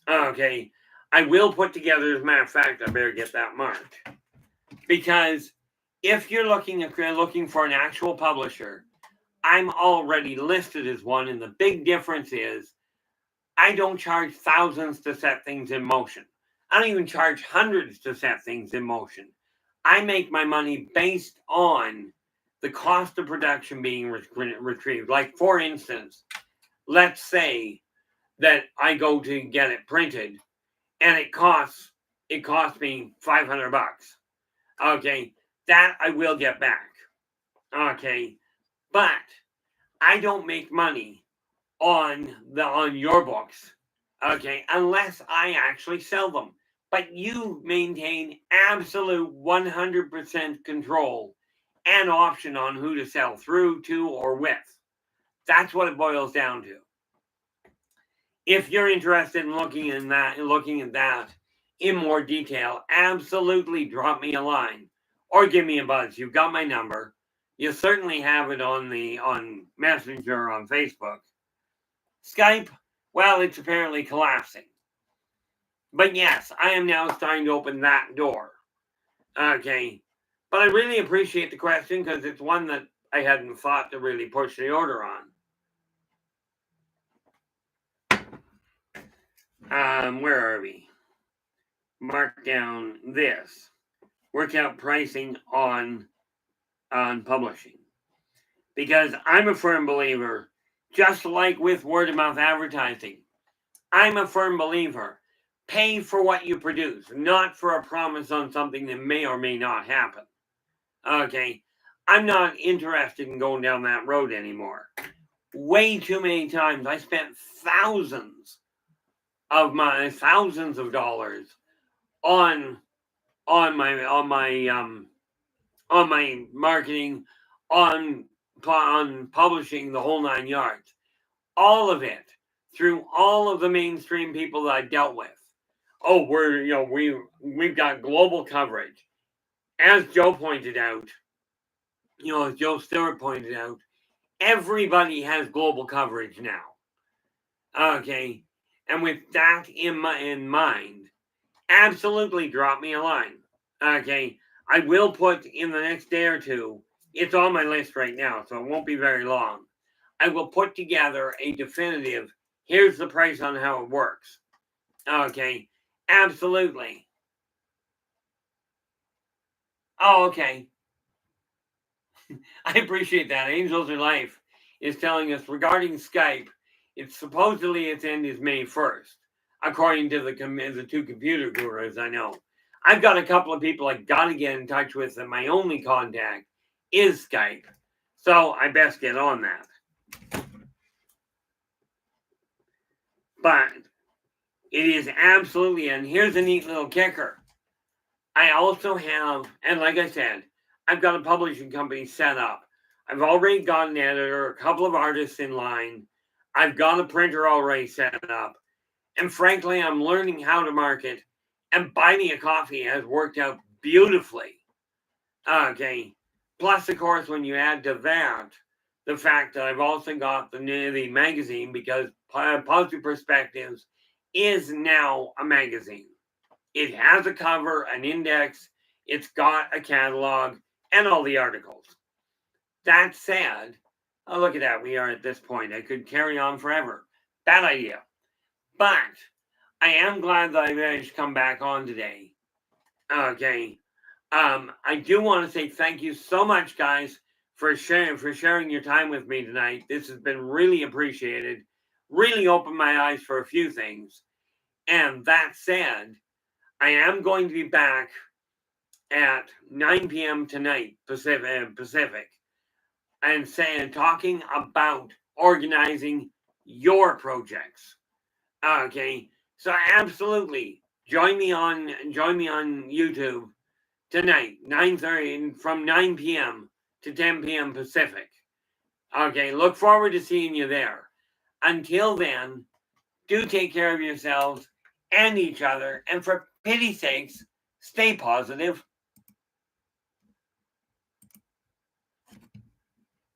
Okay, I will put together, as a matter of fact, I better get that marked. Because if you're looking for an actual publisher, I'm already listed as one, and the big difference is I don't charge thousands to set things in motion. I don't even charge hundreds to set things in motion. I make my money based on the cost of production being retrieved. Like, for instance, let's say that I go to get it printed and it costs me $500. Okay, that I will get back. Okay, but I don't make money on your books, okay, unless I actually sell them. But you maintain absolute 100% control and option on who to sell through, to, or with. That's what it boils down to. If you're interested in looking at that in more detail, absolutely drop me a line or give me a buzz. You've got my number. You certainly have it on Messenger on Facebook. Skype, well, it's apparently collapsing. But yes, I am now starting to open that door. Okay. But I really appreciate the question, because it's one that I hadn't thought to really push the order on. Where are we? Mark down this. Work out pricing on publishing. Because I'm a firm believer, just like with word of mouth advertising, I'm a firm believer. Pay for what you produce, not for a promise on something that may or may not happen. Okay, I'm not interested in going down that road anymore. Way too many times I spent thousands of dollars on my marketing, on publishing, the whole 9 yards. All of it through all of the mainstream people that I dealt with. Oh, we've got global coverage. As Joe pointed out, as Joe Stewart pointed out, everybody has global coverage now. Okay, and with that in mind, absolutely drop me a line. Okay, I will put in the next day or two. It's on my list right now, so it won't be very long. I will put together a definitive, here's the price on how it works. Okay, absolutely. Oh, okay. I appreciate that. Angels in Life is telling us regarding Skype, it's supposedly its end is May 1st, according to the two computer gurus I know. I've got a couple of people I got to get in touch with, and my only contact is Skype. So I best get on that. But it is absolutely, and here's a neat little kicker. I also have, and like I said, I've got a publishing company set up. I've already got an editor, a couple of artists in line. I've got a printer already set up. And frankly, I'm learning how to market. And Buy Me a Coffee has worked out beautifully. Okay. Plus, of course, when you add to that the fact that I've also got the magazine, because Positive Perspectives is now a magazine. It has a cover, an index, it's got a catalog, and all the articles. That said, oh, look at that. We are at this point. I could carry on forever. Bad idea. But I am glad that I managed to come back on today. Okay. I do want to say thank you so much, guys, for sharing your time with me tonight. This has been really appreciated. Really opened my eyes for a few things. And that said, I am going to be back at 9 p.m. tonight, Pacific, and talking about organizing your projects. Okay, so absolutely join me on YouTube tonight, 9:30 from 9 p.m. to 10 p.m. Pacific. Okay, look forward to seeing you there. Until then, do take care of yourselves and each other, and for pity's sakes, stay positive.